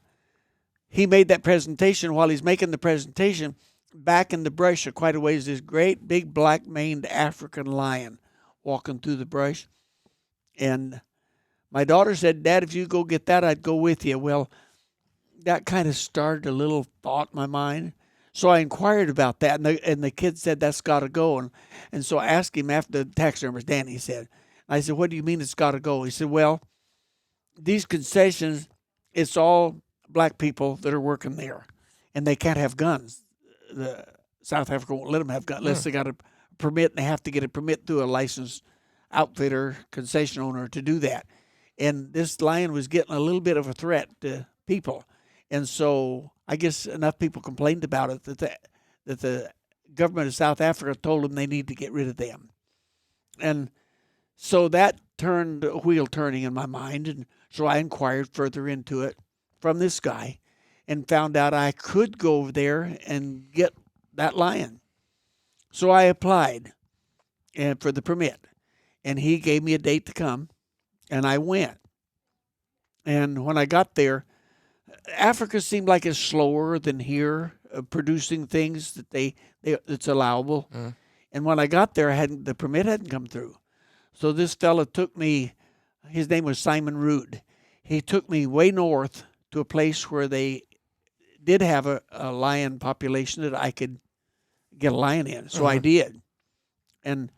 he made that presentation. While he's making the presentation, back in the brush quite a ways, this great big black-maned African lion walking through the brush, and my daughter said, "Dad, if you go get that, I'd go with you." Well, that kind of started a little thought in my mind. So I inquired about that, and the kid said, "That's got to go." And so I asked him after the taxidermist, Danny said. I said, "What do you mean it's got to go?" He said, "Well, these concessions, it's all black people that are working there, and they can't have guns. The South Africa won't let them have guns unless they got a permit, and they have to get a permit through a licensed outfitter, concession owner to do that. And this lion was getting a little bit of a threat to people. And so I guess enough people complained about it that the government of South Africa told them they need to get rid of them. And so that turned a wheel turning in my mind, and so I inquired further into it from this guy and found out I could go over there and get that lion. So I applied for the permit, and he gave me a date to come, and I went. And when I got there, Africa seemed like it's slower than here, producing things that that's allowable. And when I got there, the permit hadn't come through. So this fella took me, his name was Simon Rood. He took me way north to a place where they did have a lion population that I could get a lion in. So I did. And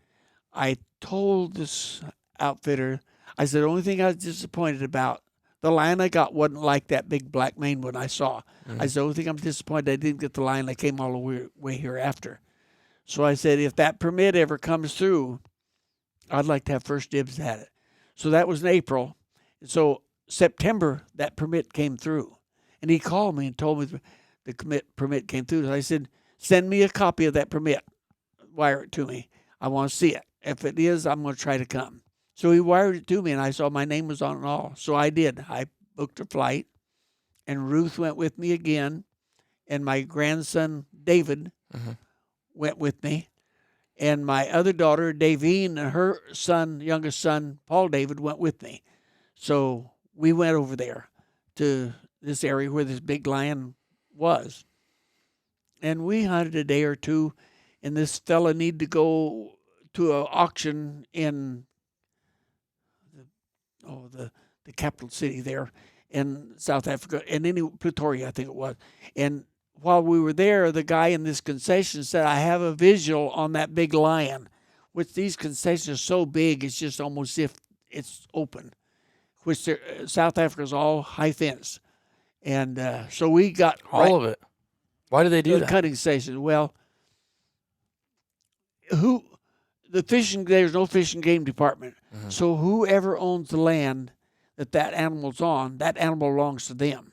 I told this outfitter, I said, the only thing I was disappointed about, the lion I got wasn't like that big black mane one I saw. I said, the only thing I'm disappointed I didn't get the lion that came all the way here after. So I said, if that permit ever comes through, I'd like to have first dibs at it. So that was in April. So September, that permit came through. And he called me and told me the permit came through. So I said, send me a copy of that permit. Wire it to me. I want to see it. If it is, I'm going to try to come. So he wired it to me, and I saw my name was on it all. So I did. I booked a flight, and Ruth went with me again, and my grandson, David, went with me, and my other daughter, Davine, and her son, youngest son, Paul David, went with me. So we went over there to this area where this big lion was, and we hunted a day or two, and this fella needed to go to an auction in the capital city there in South Africa, and in Pretoria, I think it was. And while we were there, the guy in this concession said, I have a visual on that big lion, which these concessions are so big, it's just almost as if it's open, which South Africa is all high fence. And so we got all of it. Why do they do that? Cutting station. Well, there's no fish and game department. So whoever owns the land that animal's on, that animal belongs to them.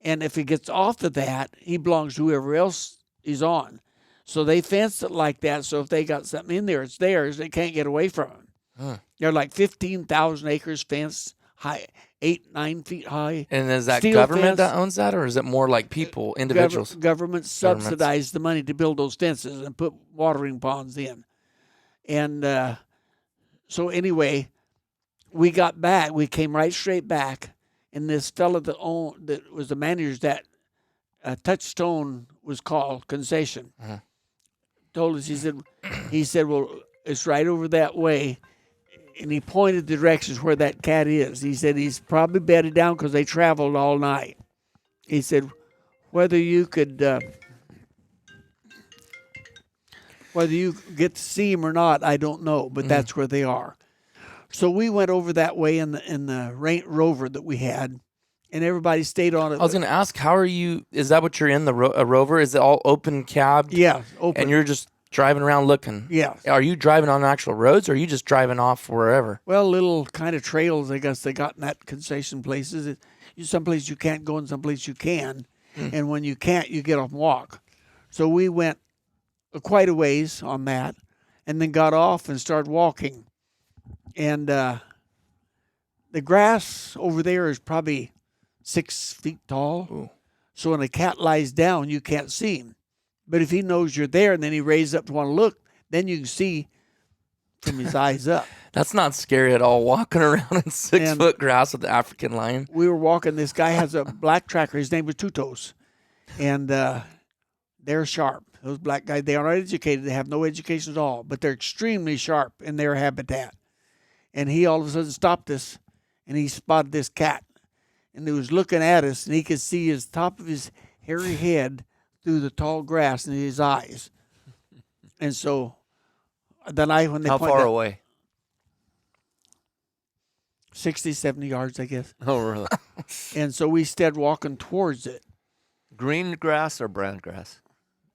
And if he gets off of that, he belongs to whoever else he's on. So they fence it like that. So if they got something in there, it's theirs. They can't get away from it. They're like 15,000 acres fenced, high, 8-9 feet high. And is that Steel government fence. that owns that, or is it more like people, individuals? Government subsidized the money to build those fences and put watering ponds in. And so anyway, we got back. We came right straight back. And this fella that was the manager, that Touchstone was called, concession, told us, he said, well, it's right over that way. And he pointed the directions where that cat is. He said he's probably bedded down because they traveled all night. He said whether you get to see him or not, I don't know, but that's where they are. So we went over that way in the Rover that we had, and everybody stayed on it. I was going to ask, how are you? Is that what you're in, a Rover? Is it all open cab? Yeah, open. And you're just driving around looking? Yeah. Are you driving on actual roads, or are you just driving off wherever? Well, little kind of trails, I guess, they got in that concession places. Some places you can't go and some places you can. And when you can't, you get off and walk. So we went quite a ways on that, and then got off and started walking. And the grass over there is probably 6 feet tall. Ooh. So when a cat lies down, you can't see him. But if he knows you're there and then he raises up to want to look, then you can see from his eyes up. That's not scary at all, walking around in 6 foot grass with the African lion. We were walking. This guy has a black tracker. His name was Two Toes. And they're sharp. Those black guys, they aren't educated. They have no education at all. But they're extremely sharp in their habitat. And he all of a sudden stopped us, and he spotted this cat. And he was looking at us, and he could see his top of his hairy head through the tall grass in his eyes. And so then when they How far away? 60, 70 yards, I guess. Oh, really? And so we started walking towards it. Green grass or brown grass?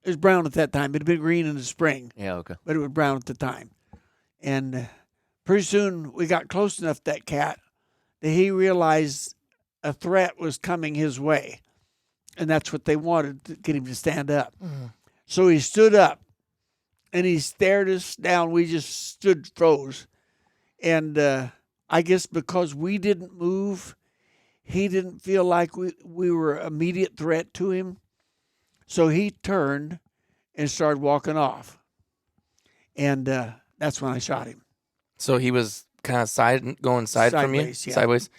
It was brown at that time. It had been green in the spring. Yeah, okay. But it was brown at the time. And pretty soon we got close enough to that cat that he realized a threat was coming his way. And that's what they wanted, to get him to stand up. So he stood up, and he stared us down. We just froze. And I guess because we didn't move, he didn't feel like we were an immediate threat to him. So he turned and started walking off. And that's when I shot him. So he was kind of going side from you? Sideways, yeah. Sideways?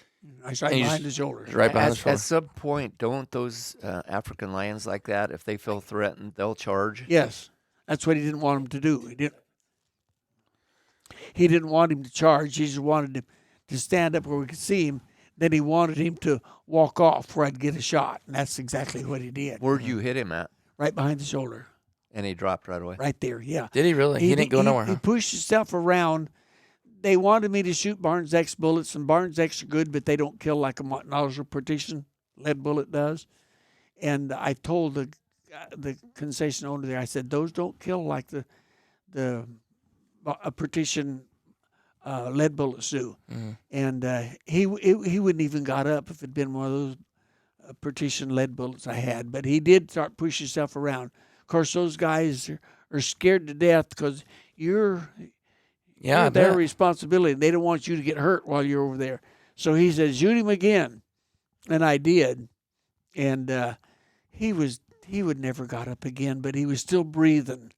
I shot him behind the shoulders. Right behind the shoulder. At some point, don't those African lions like that, if they feel threatened, they'll charge? Yes. That's what he didn't want him to do. He didn't want him to charge. He just wanted him to stand up where we could see him. Then he wanted him to walk off where I'd get a shot. And that's exactly what he did. Where'd you hit him at? Right behind the shoulder. And he dropped right away? Right there, yeah. Did he really? He didn't go nowhere, He pushed himself around. They wanted me to shoot Barnes X bullets, and Barnes X are good, but they don't kill like a nozzle partition lead bullet does. And I told the concession owner there, I said, those don't kill like the partition lead bullets do. Mm-hmm. And he wouldn't even got up if it'd been one of those partition lead bullets I had. But he did start pushing himself around. Of course, those guys are scared to death because you're their responsibility. They don't want you to get hurt while you're over there. So he said, shoot him again. And I did. And he would never got up again, but he was still breathing.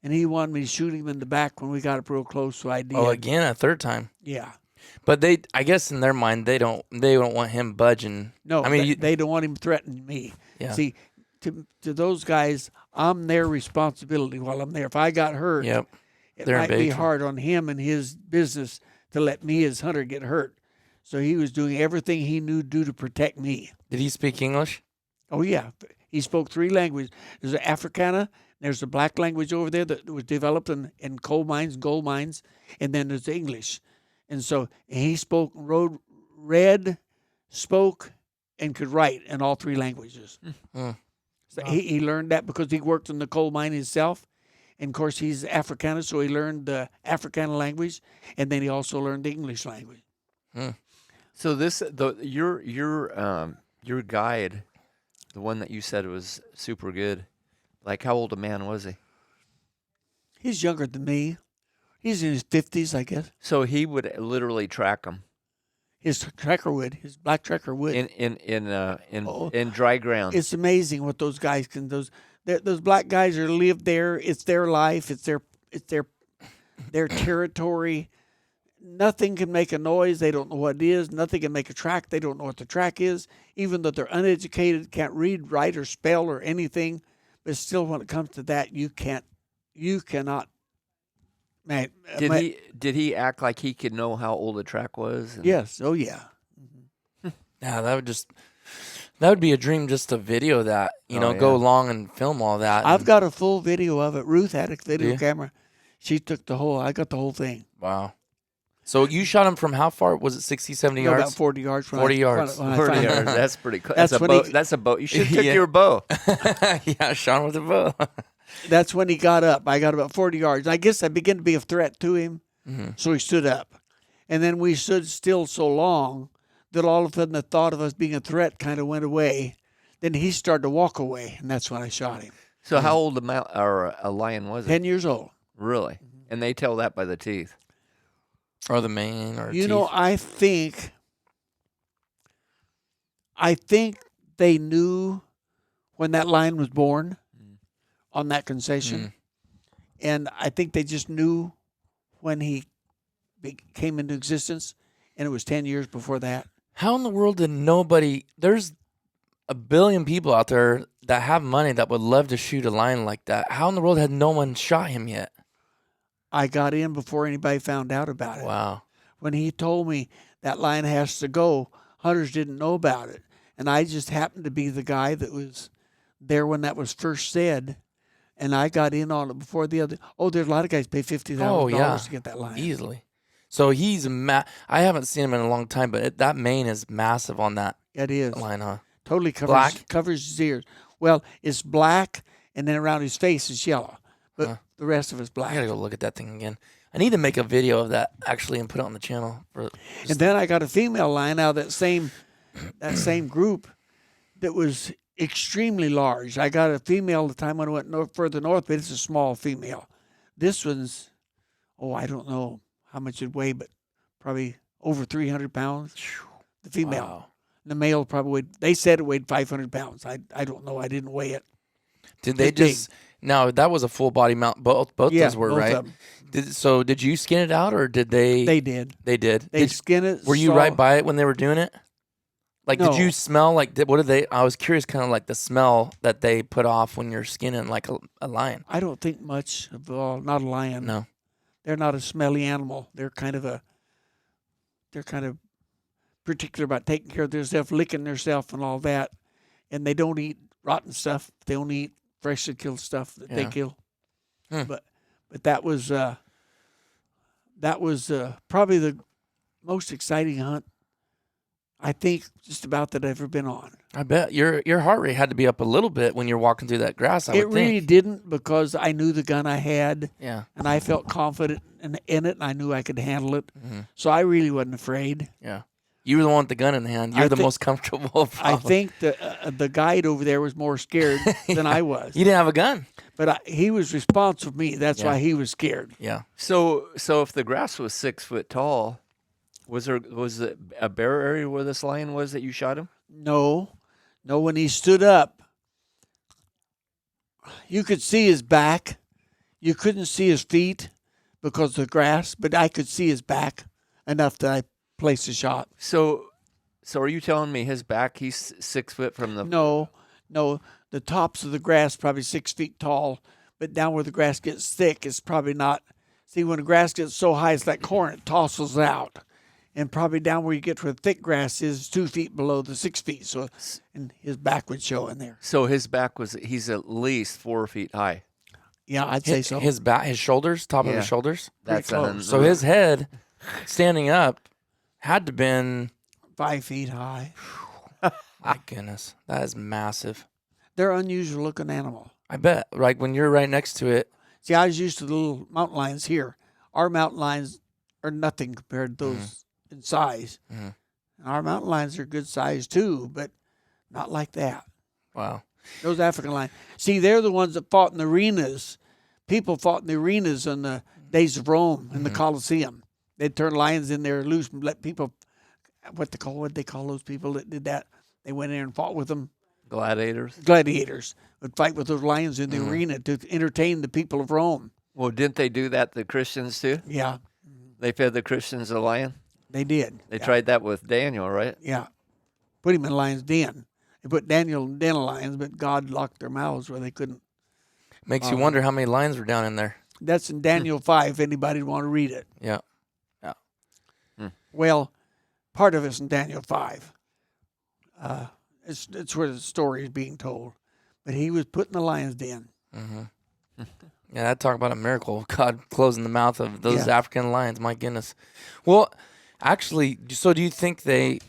And he wanted me to shoot him in the back when we got up real close, so I did. Oh, again, a third time. Yeah. But I guess in their mind, they don't want him budging. No, I mean, they don't want him threatening me. Yeah. See, to those guys, I'm their responsibility while I'm there. If I got hurt, it might be hard on him and his business to let me as hunter get hurt. So he was doing everything he knew to do to protect me. Did he speak English? Oh, yeah. He spoke 3 languages. There's an Africana, there's a black language over there that was developed in coal mines, gold mines, and then there's English. And so he read, spoke, and could write in all 3 languages. Mm. So he learned that because he worked in the coal mine himself. And, of course, he's Afrikaner, so he learned the Afrikaner language, and then he also learned the English language. Mm. So your guide, the one that you said was super good, like how old a man was he? He's younger than me. He's in his 50s, I guess. So he would literally track them. His black tracker would. In dry ground. It's amazing what those guys can. Those black guys are live there. It's their life. It's their territory. Nothing can make a noise. They don't know what it is. Nothing can make a track. They don't know what the track is. Even though they're uneducated, can't read, write, or spell or anything. But still, when it comes to that, you cannot. Man, did he act like he could know how old a track was? Yes. Oh yeah. Yeah, that would be a dream just to video that. Go along and film all that. I've got a full video of it. Ruth had a video camera. She took I got the whole thing. Wow. So you shot him from how far? Was it 60, 70 yards? About 40 yards. 40 yards. 40 yards. That's pretty close. That's a bow. You should have took Yeah. your bow. Yeah, shot him with a bow. That's when he got up. I got about 40 yards. I guess I began to be a threat to him, so he stood up. And then we stood still so long that all of a sudden the thought of us being a threat kind of went away. Then he started to walk away, and that's when I shot him. So how old a lion was it? 10 years old. Really? And they tell that by the teeth. Or the mane, or You teeth. know, I think they knew when that lion was born on that concession. And I think they just knew when he came into existence, and it was 10 years before that. How in the world did nobody... There's a billion people out there that have money that would love to shoot a lion like that. How in the world had no one shot him yet? I got in before anybody found out about it. Wow. When he told me that lion has to go, hunters didn't know about it. And I just happened to be the guy that was there when that was first said. And I got in on it before the other. Oh, there's a lot of guys pay $50,000 to get that lion. Easily. So he's I haven't seen him in a long time, but that mane is massive on that It is. lion, huh? Totally covers his ears. Well, it's black, and then around his face is yellow. But the rest of it's black. I gotta go look at that thing again. I need to make a video of that actually and put it on the channel. And then I got a female lion out of that same group that was extremely large. I got a female the time when I went further north, but it's a small female. This one's, I don't know how much it weighed, but probably over 300 pounds. The female. Wow. The male probably weighed, they said it weighed 500 pounds. I don't know. I didn't weigh it. Did they just, now that was a full body mount, both those were, both right? of them. Did you skin it out or did they? They did. They did. They skin it. Were you right by it when they were doing it? Like, No. did you smell, like, what did they, I was curious kind of like the smell that they put off when you're skinning like a lion. I don't think much of not a lion. No. They're not a smelly animal. They're kind of particular about taking care of themselves, licking themselves and all that. And they don't eat rotten stuff. They only eat freshly killed stuff that they kill. But that was probably the most exciting hunt I think just about that I've ever been on. I bet your heart rate had to be up a little bit when you're walking through that grass. It really didn't, because I knew the gun I had. Yeah. And I felt confident in it, and I knew I could handle it. Mm-hmm. So I really wasn't afraid. Yeah. You were the one with the gun in hand. You're the most comfortable. Probably. I think the guide over there was more scared than I was. You didn't have a gun. But he was responsive with me. That's why he was scared. Yeah. So if the grass was 6 foot tall, was it a bare area where this lion was that you shot him? No. When he stood up, you could see his back. You couldn't see his feet because of the grass, but I could see his back enough that I placed a shot. So are you telling me his back? He's 6 foot from the? No. The tops of the grass probably 6 feet tall, but down where the grass gets thick, it's probably not. See, when the grass gets so high, it's like corn; it tosses out. And probably down where you get to the thick grass is 2 feet below the 6 feet. So, and his back would show in there. So his back he's at least 4 feet high. Yeah, I'd say so. His back, his shoulders, top of his shoulders. That's so his head, standing up, had to been 5 feet high. My goodness, that is massive. They're an unusual looking animal. I bet. Like when you're right next to it. See, I was used to the little mountain lions here. Our mountain lions are nothing compared to those in size. And our mountain lions are good size too, but not like that. Wow. Those African lions. See, they're the ones that fought in the arenas. People fought in the arenas in the days of Rome in the Colosseum. They'd turn lions in there loose and let people, what they call those people that did that? They went in and fought with them. Gladiators would fight with those lions in the arena to entertain the people of Rome. Well, didn't they do that to the Christians too? Yeah. They fed the Christians a lion? They did. They tried that with Daniel, right? Yeah. Put him in a lion's den. They put Daniel in den of lions, but God locked their mouths where they couldn't. Makes you wonder how many lions were down in there. That's in Daniel 5, if anybody'd want to read it. Yeah. Well, part of it's in Daniel 5. It's where the story is being told. But he was put in the lion's den. Yeah, that talk about a miracle. God closing the mouth of those African lions. My goodness. Well, actually, so do you think did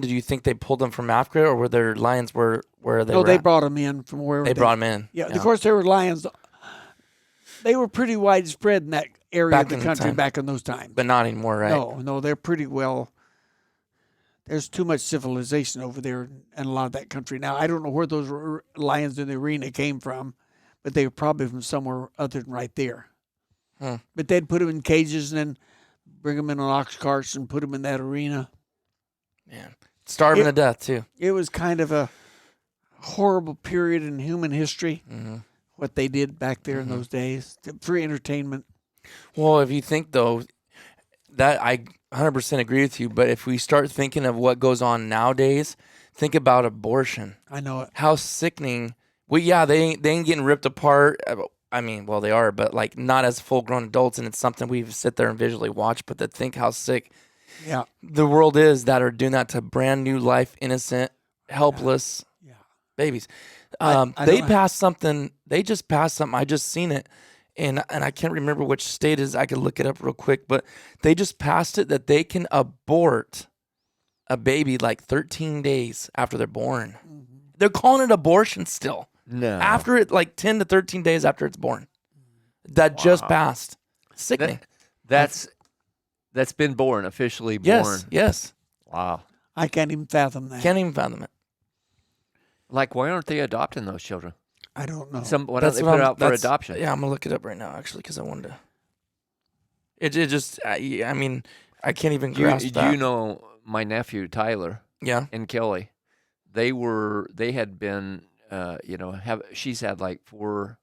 you think they pulled them from Africa, or were their lions where they No, were they at? brought them in from wherever They brought them in. Yeah, of course, there were lions. They were pretty widespread in that area of the country back in those times. But not anymore, right? No, they're pretty well. There's too much civilization over there in a lot of that country now. I don't know where those lions in the arena came from, but they were probably from somewhere other than right there. But they'd put them in cages and then bring them in on ox carts and put them in that arena. Man, starving to death too. It was kind of a horrible period in human history, what they did back there in those days for entertainment. Well, if you think, though, that I 100% agree with you, but if we start thinking of what goes on nowadays, think about abortion. I know it. How sickening. Well, yeah, they ain't getting ripped apart. I mean, well, they are, but like not as full-grown adults, and it's something we sit there and visually watch, but to think how sick the world is that are doing that to brand new life, innocent, helpless babies. They passed something. They just passed something. I just seen it. And I can't remember which state it is. I could look it up real quick, but they just passed it that they can abort a baby like 13 days after they're born. They're calling it abortion still. No. After it, like 10 to 13 days after it's born. That just passed. Sickening. That's been born, officially born. Yes. Wow. I can't even fathom that. Can't even fathom it. Like, why aren't they adopting those children? I don't know. Why don't they put it out for adoption? Yeah, I'm going to look it up right now, actually, because I wanted to. It just, I mean, I can't even Do grasp that. you know my nephew Tyler? Yeah. And Kelly? They had been, she's had like four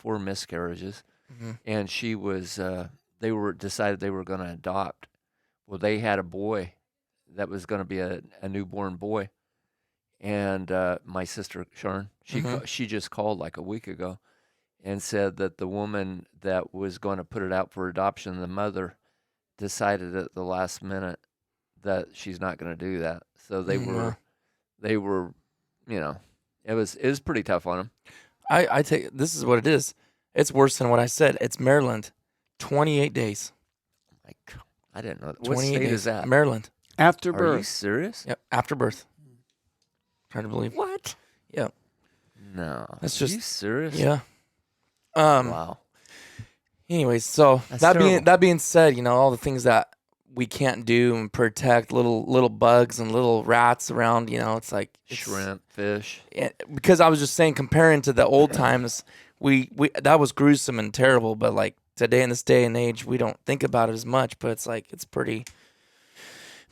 miscarriages, and she was. They decided they were going to adopt. Well, they had a boy that was going to be a newborn boy, and my sister Sharon, she just called like a week ago, and said that the woman that was going to put it out for adoption, the mother, decided at the last minute that she's not going to do that. So they were, it was pretty tough on them. I take this is what it is. It's worse than what I said. It's Maryland, 28 days. Oh my God, I didn't know that. What state is that? Maryland. After Are birth. you serious? Yep, after birth. Trying to believe. What? Yep. No. That's Are just you serious? Yeah. Wow. Anyways, so That's that terrible. being said, all the things that we can't do and protect little bugs and little rats around, it's like Shrimp, fish. because I was just saying, comparing to the old times, we that was gruesome and terrible, but like today in this day and age, we don't think about it as much, but it's like it's pretty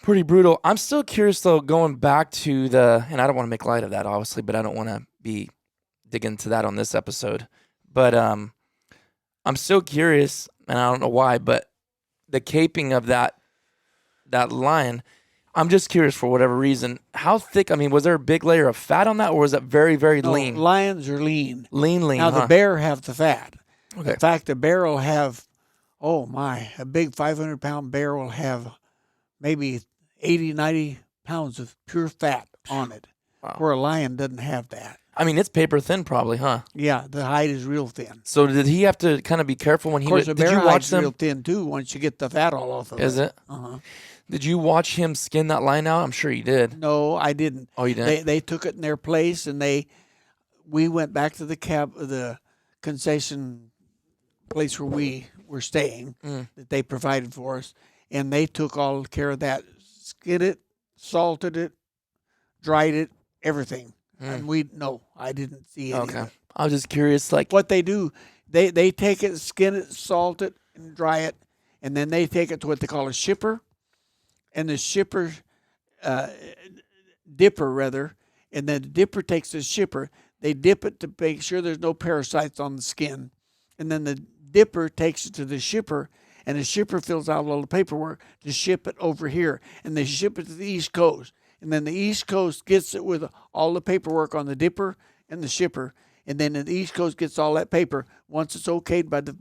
brutal. I'm still curious though, going back to and I don't want to make light of that obviously, but I don't want to be digging into that on this episode. But I'm still curious, and I don't know why, but the caping of that lion, I'm just curious for whatever reason. How thick? I mean, was there a big layer of fat on that, or was it very, very lean? Lions are lean. Lean. Now the bear have the fat. Okay. In fact, the bear will have, a big 500-pound bear will have maybe 80, 90 pounds of pure fat on it, Wow. where a lion doesn't have that. I mean, it's paper thin, probably, huh? Yeah, the hide is real thin. So did he have to kind of be careful when he? Of course, the did bear you watch hide's them? real thin too. Once you get the fat all off of it. Is it? Uh-huh. Did you watch him skin that lion out? I'm sure you did. No, I didn't. Oh, you didn't? They took it in their place, and we went back to the concession place where we were staying that they provided for us, and they took all care of that. Skinned it, salted it, dried it, everything. And I didn't see any. Okay. I was just curious, like What they do, they take it, skin it, salt it, and dry it, and then they take it to what they call a shipper, and the shipper, dipper rather, and then the dipper takes the shipper. They dip it to make sure there's no parasites on the skin, and then the dipper takes it to the shipper, and the shipper fills out all the paperwork to ship it over here, and they ship it to the East Coast. And then the East Coast gets it with all the paperwork on the dipper and the shipper. And then the East Coast gets all that paper. Once it's okayed by the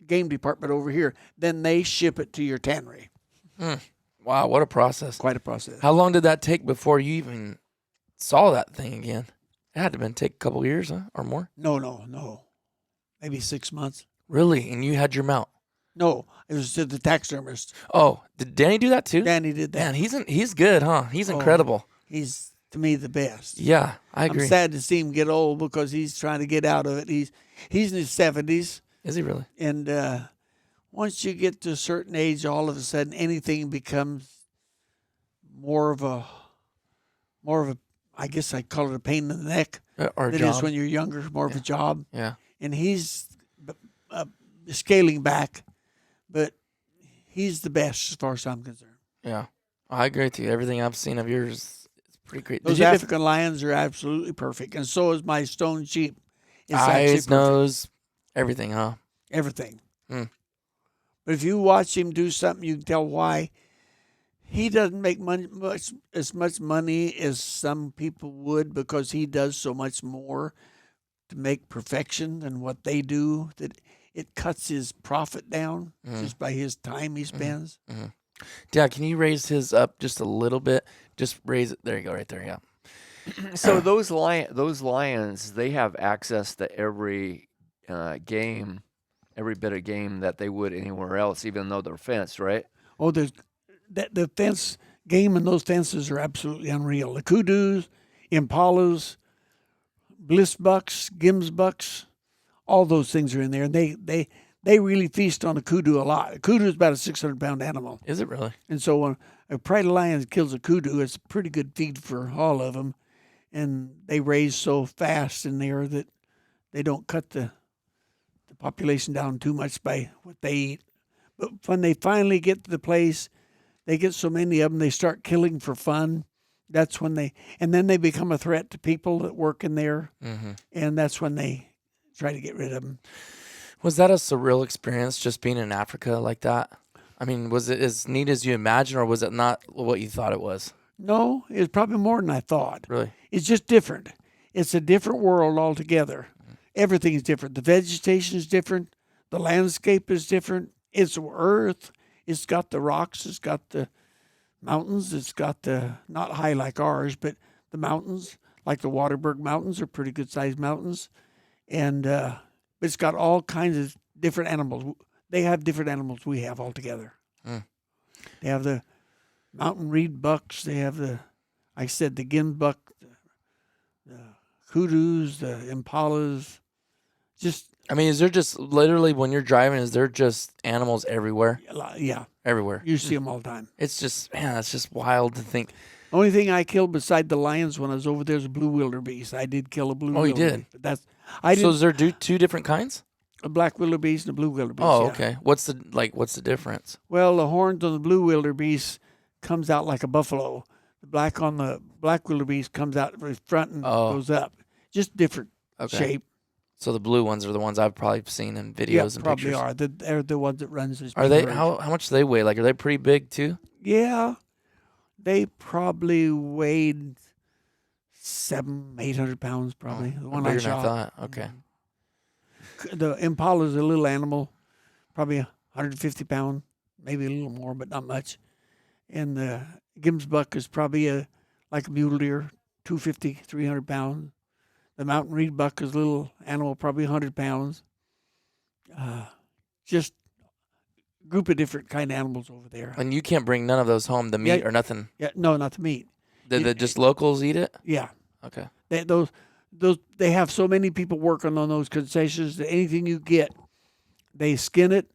game department over here, then they ship it to your tannery. Wow, what a process. Quite a process. How long did that take before you even saw that thing again? It had to take a couple years, huh? Or more? No. Maybe 6 months. Really? And you had your mount? No, it was to the taxidermist. Oh, did Danny do that too? Danny did that. Man, he's good, huh? He's incredible. He's, to me, the best. Yeah, I agree. I'm sad to see him get old because he's trying to get out of it. He's in his 70s. Is he really? And once you get to a certain age, all of a sudden anything becomes more of a, I guess I'd call it a pain in the neck. Or a It job? is when you're younger, more of a job. Yeah. And he's scaling back, but he's the best as far as I'm concerned. Yeah. I agree with you. Everything I've seen of yours is pretty great. Those African lions are absolutely perfect, and so is my stone sheep. It's actually eyes, perfect. nose, everything, huh? Everything. Mm. But if you watch him do something, you can tell why. He doesn't make as much money as some people would because he does so much more to make perfection than what they do that it cuts his profit down just by his time he spends. Dad, can you raise his up just a little bit? Just raise it. There you go, right there. Yeah. So those lions, they have access to every game, every bit of game that they would anywhere else, even though they're fenced, right? Oh, the fence game and those fences are absolutely unreal. The kudus, impalas, bliss bucks, gims bucks, all those things are in there. And they really feast on a kudu a lot. A kudu is about a 600-pound animal. Is it really? And so when a pride of lions kills a kudu, it's a pretty good feed for all of them. And they raise so fast in there that they don't cut the population down too much by what they eat. But when they finally get to the place, they get so many of them, they start killing for fun. That's when and then they become a threat to people that work in there. Mm-hmm. And that's when they try to get rid of them. Was that a surreal experience, just being in Africa like that? I mean, was it as neat as you imagined, or was it not what you thought it was? No, it's probably more than I thought. Really? It's just different. It's a different world altogether. Everything is different. The vegetation is different. The landscape is different. It's earth. It's got the rocks. It's got the mountains. It's got the, not high like ours, but the mountains, like the Waterberg Mountains, are pretty good-sized mountains. And it's got all kinds of different animals. They have different animals we have altogether. Mm. They have the mountain reed bucks. They have the, like I said, the gin buck, the kudus, the impalas. Just, I mean, is there just literally when you're driving, is there just animals everywhere? yeah, Everywhere. you see them all the time. It's just, man, it's just wild to think. Only thing I killed beside the lions when I was over there is a blue wildebeest. I did kill a blue wildebeest. Oh, you did? But that's, So is there two different kinds? a black wildebeest and a blue wildebeest. Oh, yeah. okay. What's the difference? Well, the horns on the blue wildebeest comes out like a buffalo. The black on the black wildebeest comes out in front and goes up. Just different shape. So the blue ones are the ones I've probably seen in videos Yeah, and probably pictures. are. They're the ones that runs this. Are they how much do they weigh? Like, are they pretty big too? Yeah, they probably weighed 700-800 pounds, probably. The one I bigger than I shot. thought. Okay. The impala is a little animal, probably 150 pound, maybe a little more, but not much. And the Gibbs-buck is probably like a mule deer, 250, 300 pounds. The mountain reed buck is a little animal, probably 100 pounds. Just a group of different kind of animals over there. And you can't bring none of those home, the meat or nothing. Yeah, no, not the meat. Just locals eat it? Yeah. Okay. They have so many people working on those concessions that anything you get, they skin it,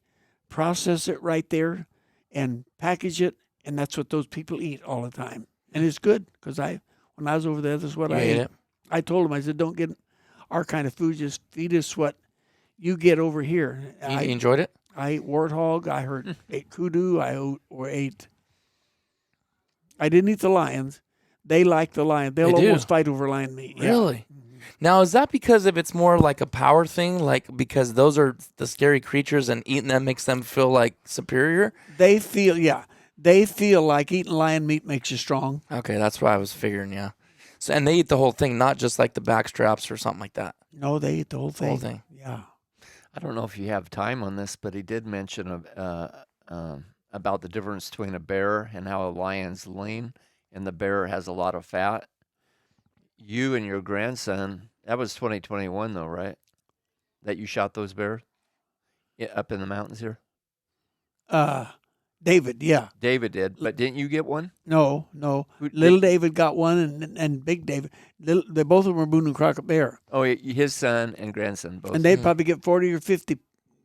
process it right there, and package it, and that's what those people eat all the time. And it's good because when I was over there, that's what I ate. I told them, I said, don't get our kind of food, just feed us what you get over here. You enjoyed it? I ate warthog. I ate kudu. I didn't eat the lions. They like the lion. They'll almost fight over lion meat. Yeah. Really? Now, is that because if it's more like a power thing, like because those are the scary creatures and eating them makes them feel like superior? They feel like eating lion meat makes you strong. Okay, that's what I was figuring, yeah. So, and they eat the whole thing, not just like the back straps or something like that. No, they eat the whole thing. Whole thing. Yeah. I don't know if you have time on this, but he did mention about the difference between a bear and how a lion's lean and the bear has a lot of fat. You and your grandson, that was 2021 though, right? That you shot those bears up in the mountains here? David, yeah. David did, but didn't you get one? No. Little David got one, and Big David. They both of them were Boone and Crockett bear. Oh, his son and grandson both. And they'd probably get 40 or 50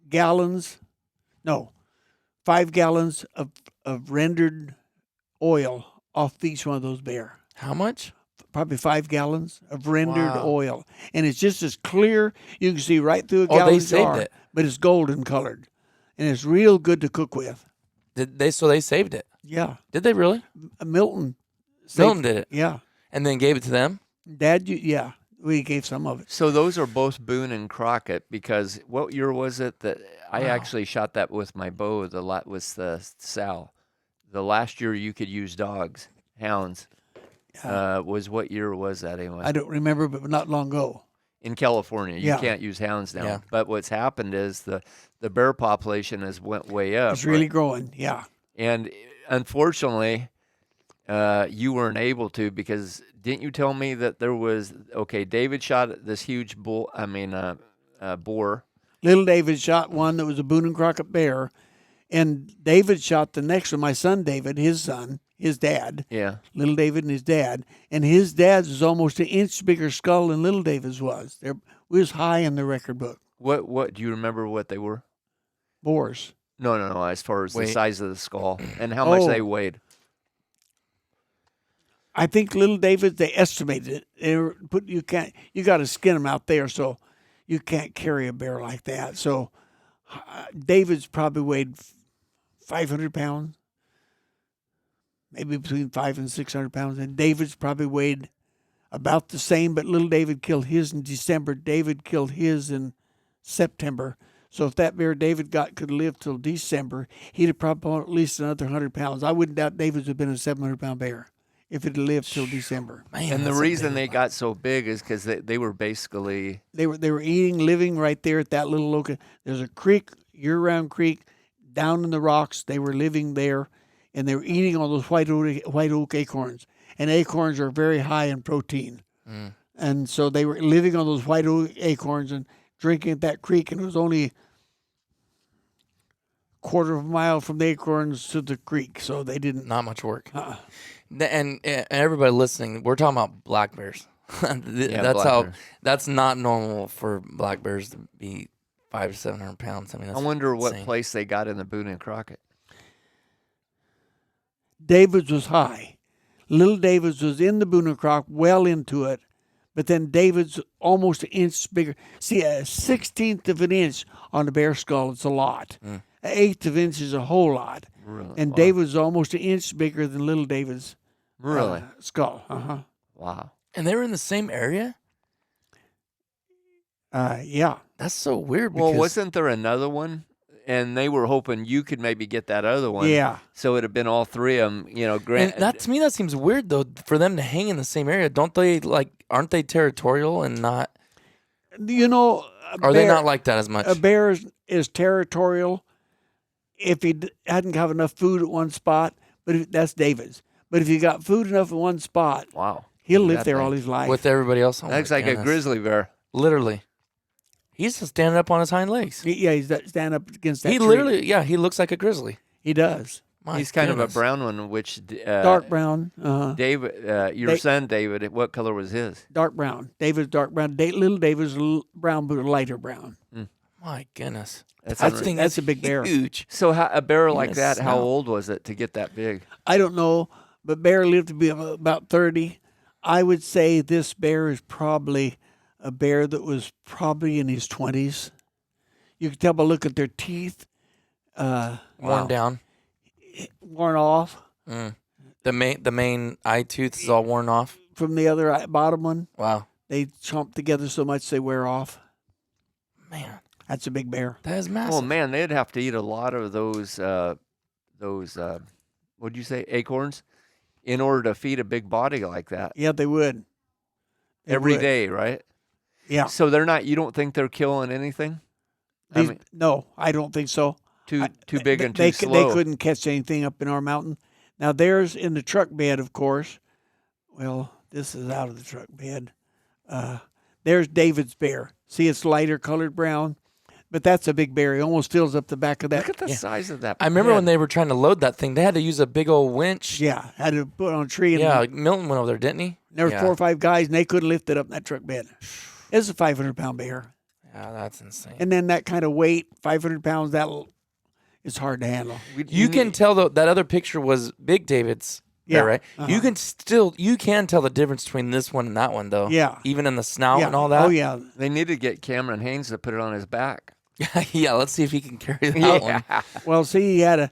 gallons. No, 5 gallons of rendered oil off each one of those bear. How much? Probably 5 gallons of rendered oil, and it's just as clear. You can see right through a gallon they saved jar, it. but it's golden colored, and it's real good to cook with. So they saved it? Yeah. Did they really? Milton did it? Yeah. And then gave it to them? Dad, yeah. We gave some of it. So those are both Boone and Crockett, because what year was it that I actually shot that with my bow? Was the Sal. The last year you could use hounds. What year was that anyway? I don't remember, but not long ago. In California, you can't use hounds now. Yeah. But what's happened is the bear population has went way up. It's really growing, yeah. And unfortunately, you weren't able to, because didn't you tell me that there was David shot this huge boar. Little David shot one that was a Boone and Crockett bear, and David shot the next one. My son David, his son, his dad. Yeah. Little David and his dad, and his dad's was almost an inch bigger skull than Little David's was. We was high in the record book. What do you remember what they were? Boars. No. As far as the Weight. size of the skull and how much they weighed. I think Little David, they estimated it. You got to skin them out there, so you can't carry a bear like that. So David's probably weighed 500 pounds, maybe between 500 and 600 pounds. And David's probably weighed about the same, but little David killed his in December. David killed his in September. So if that bear David got could live till December, he'd have probably at least another 100 pounds. I wouldn't doubt David's would have been a 700-pound bear if it had lived till December. Man, And the that's a reason big they one. got so big is because they were basically They were eating, living right there at that little location. There's a creek, year-round creek, down in the rocks. They were living there, and they were eating all those white oak acorns. And acorns are very high in protein. And so they were living on those white oak acorns and drinking at that creek, and it was only a quarter of a mile from the acorns to the creek, so they didn't. Not much work. And everybody listening, we're talking about black bears. That's black bear. That's not normal for black bears to be 500 to 700 pounds. I mean, that's I wonder what insane. place they got in the Boone and Crockett. David's was high. Little David's was in the Boone and Crock, well into it, but then David's almost an inch bigger. See, a 1/16 of an inch on a bear skull is a lot. An 1/8 of an inch is a whole lot. Really? And Wow. David's almost an inch bigger than little David's Really? skull. Wow. And they were in the same area? Yeah. That's so weird. Well, Because wasn't there another one? And they were hoping you could maybe get that other one. Yeah. So it'd have been all three of them, and that to me, that seems weird, though, for them to hang in the same area. Don't they, aren't they territorial and not, You know, are they not like that as much? a bear is territorial if he hadn't got enough food at one spot, but that's David's. But if he got food enough at one spot, Wow. he'll Look at live that there thing. all his life. With everybody else? Oh my Looks like a goodness. grizzly bear. Literally. He's just standing up on his hind legs. Yeah, he's standing up against that He tree. literally, he looks like a grizzly. He does. My He's kind goodness. of a brown one, which Dark brown. David, your son David, what color was his? Dark brown. David's dark brown. Little David's brown, but a lighter brown. My goodness. That's That unreal. thing That's is a big bear. huge. So a bear like Yes, that, how no. old was it to get that big? I don't know, but bear lived to be about 30. I would say this bear is probably a bear that was probably in his 20s. You can tell by look at their teeth, Worn down. worn off The main eye tooth is all worn off. from the other bottom one. Wow. They chomp together so much they wear off. Man, That's a big bear. that is massive. Oh man, they'd have to eat a lot of those what'd you say, acorns, in order to feed a big body like that Yeah, they would. every day, right? Yeah. So they're not. You don't think they're killing anything? I mean, No, I don't think so. too big and too They slow. couldn't catch anything up in our mountain. Now, there's in the truck bed, of course. Well, this is out of the truck bed. There's David's bear. See, it's lighter colored brown, but that's a big bear. He almost fills up the back of that. Look at the size of that. I remember when head. they were trying to load that thing, they had to use a big old winch. Yeah, had to put it on a tree. And Yeah, Milton went over there, didn't he? there was yeah. 4 or 5 guys, and they couldn't lift it up in that truck bed. It's a 500-pound bear. Yeah, that's insane. And then that kind of weight, 500 pounds, it's hard to handle. You can tell, though, that other picture was Big David's. Yeah, Right? You can tell the difference between this one and that one, though. Yeah. Even in the snout Yeah. and all that. Oh, yeah. They need to get Cameron Haynes to put it on his back. Yeah, let's see if he can carry that one. Well, see, he had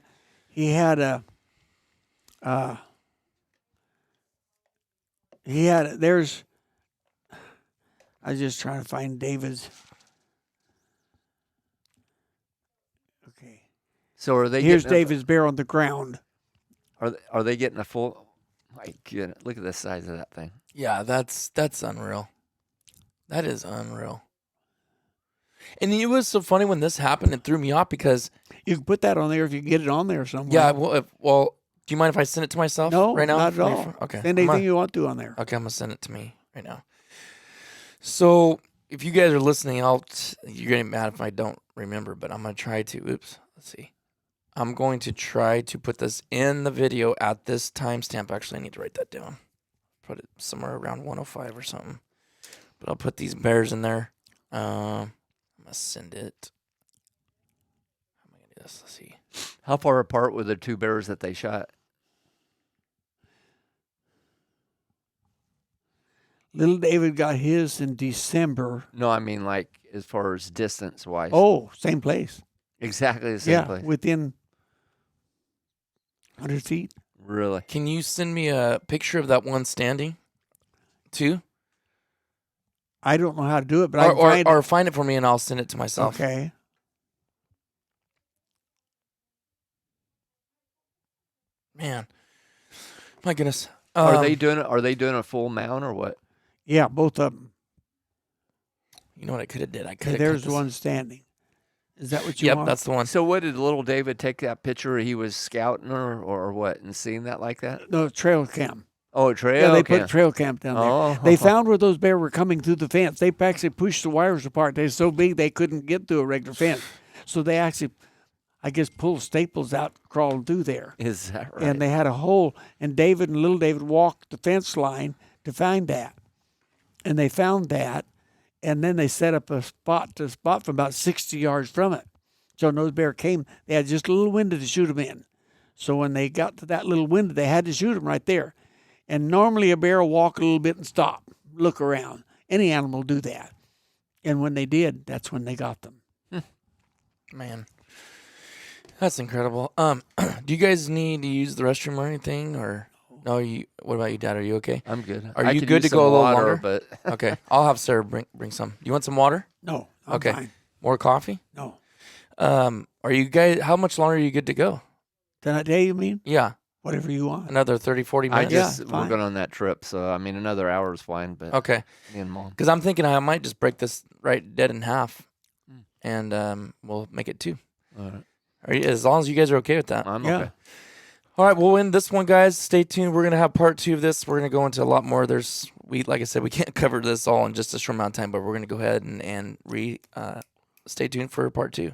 there's, I was just trying to find David's. Okay. So are they? Here's getting a- David's bear on the ground. Are they getting a full? My goodness! Look at the size of that thing. Yeah, that's unreal. That is unreal. And it was so funny when this happened. It threw me off because, You can put that on there if you get it on there somewhere. yeah, well, do you mind if I send it to myself No, right now? not at all. Okay. Send anything you want to on there. Okay, I'm gonna send it to me right now. So if you guys are listening, you're getting mad if I don't remember, but I'm gonna try to. Oops, let's see. I'm going to try to put this in the video at this timestamp. Actually, I need to write that down. Put it somewhere around 105 or something. But I'll put these bears in there. I'm gonna send it. How am I gonna do this? Let's see. How far apart were the two bears that they shot? Little David got his in December. No, I mean like as far as distance wise. Oh, same place. exactly the same Yeah, place. within 100 feet. Really? Can you send me a picture of that one standing, too? I don't know how to do it, but I can find or find it for me and I'll send it to myself. Okay. Man, my goodness. Are they doing it? Are they doing a full mount or what? Yeah, both of them. You know what I could have did? I could Okay, have. there's one standing. Is that what you want? Yep, that's the one. So what did little David take that picture? He was scouting or what, and seeing that like that? No, trail cam. Oh, trail. Yeah, they cam. put a trail cam down there. Oh. They found where those bears were coming through the fence. They actually pushed the wires apart. They're so big they couldn't get through a regular fence. So they actually, I guess, pulled staples out, crawling through there. Is that right? And they had a hole, and David and little David walked the fence line to find that. And they found that, and then they set up a spot from about 60 yards from it. So when those bears came, they had just a little window to shoot them in. So when they got to that little window, they had to shoot them right there. And normally a bear will walk a little bit and stop, look around. Any animal will do that. And when they did, that's when they got them. Man, that's incredible. Do you guys need to use the restroom or anything, or no? What about you, Dad? Are you okay? I'm good. Are I you could good use to go a some little water, longer? But Okay, I'll have Sarah bring some. You want some water? No, I'm Okay. fine. More coffee? No. Are you guys? How much longer are you good to go? Today, you mean? Yeah, Whatever you want. another 30, 40 I minutes. just we're fine. going on that trip, so I mean another hour is fine. But Okay, me and Mom. because I'm thinking I might just break this right dead in half, and we'll make it 2. All right. As long as you guys are okay with that. I'm Yeah. okay. All right, we'll end this one, guys. Stay tuned. We're gonna have part 2 of this. We're gonna go into a lot more. Like I said, we can't cover this all in just a short amount of time, but we're gonna go ahead and stay tuned for part 2.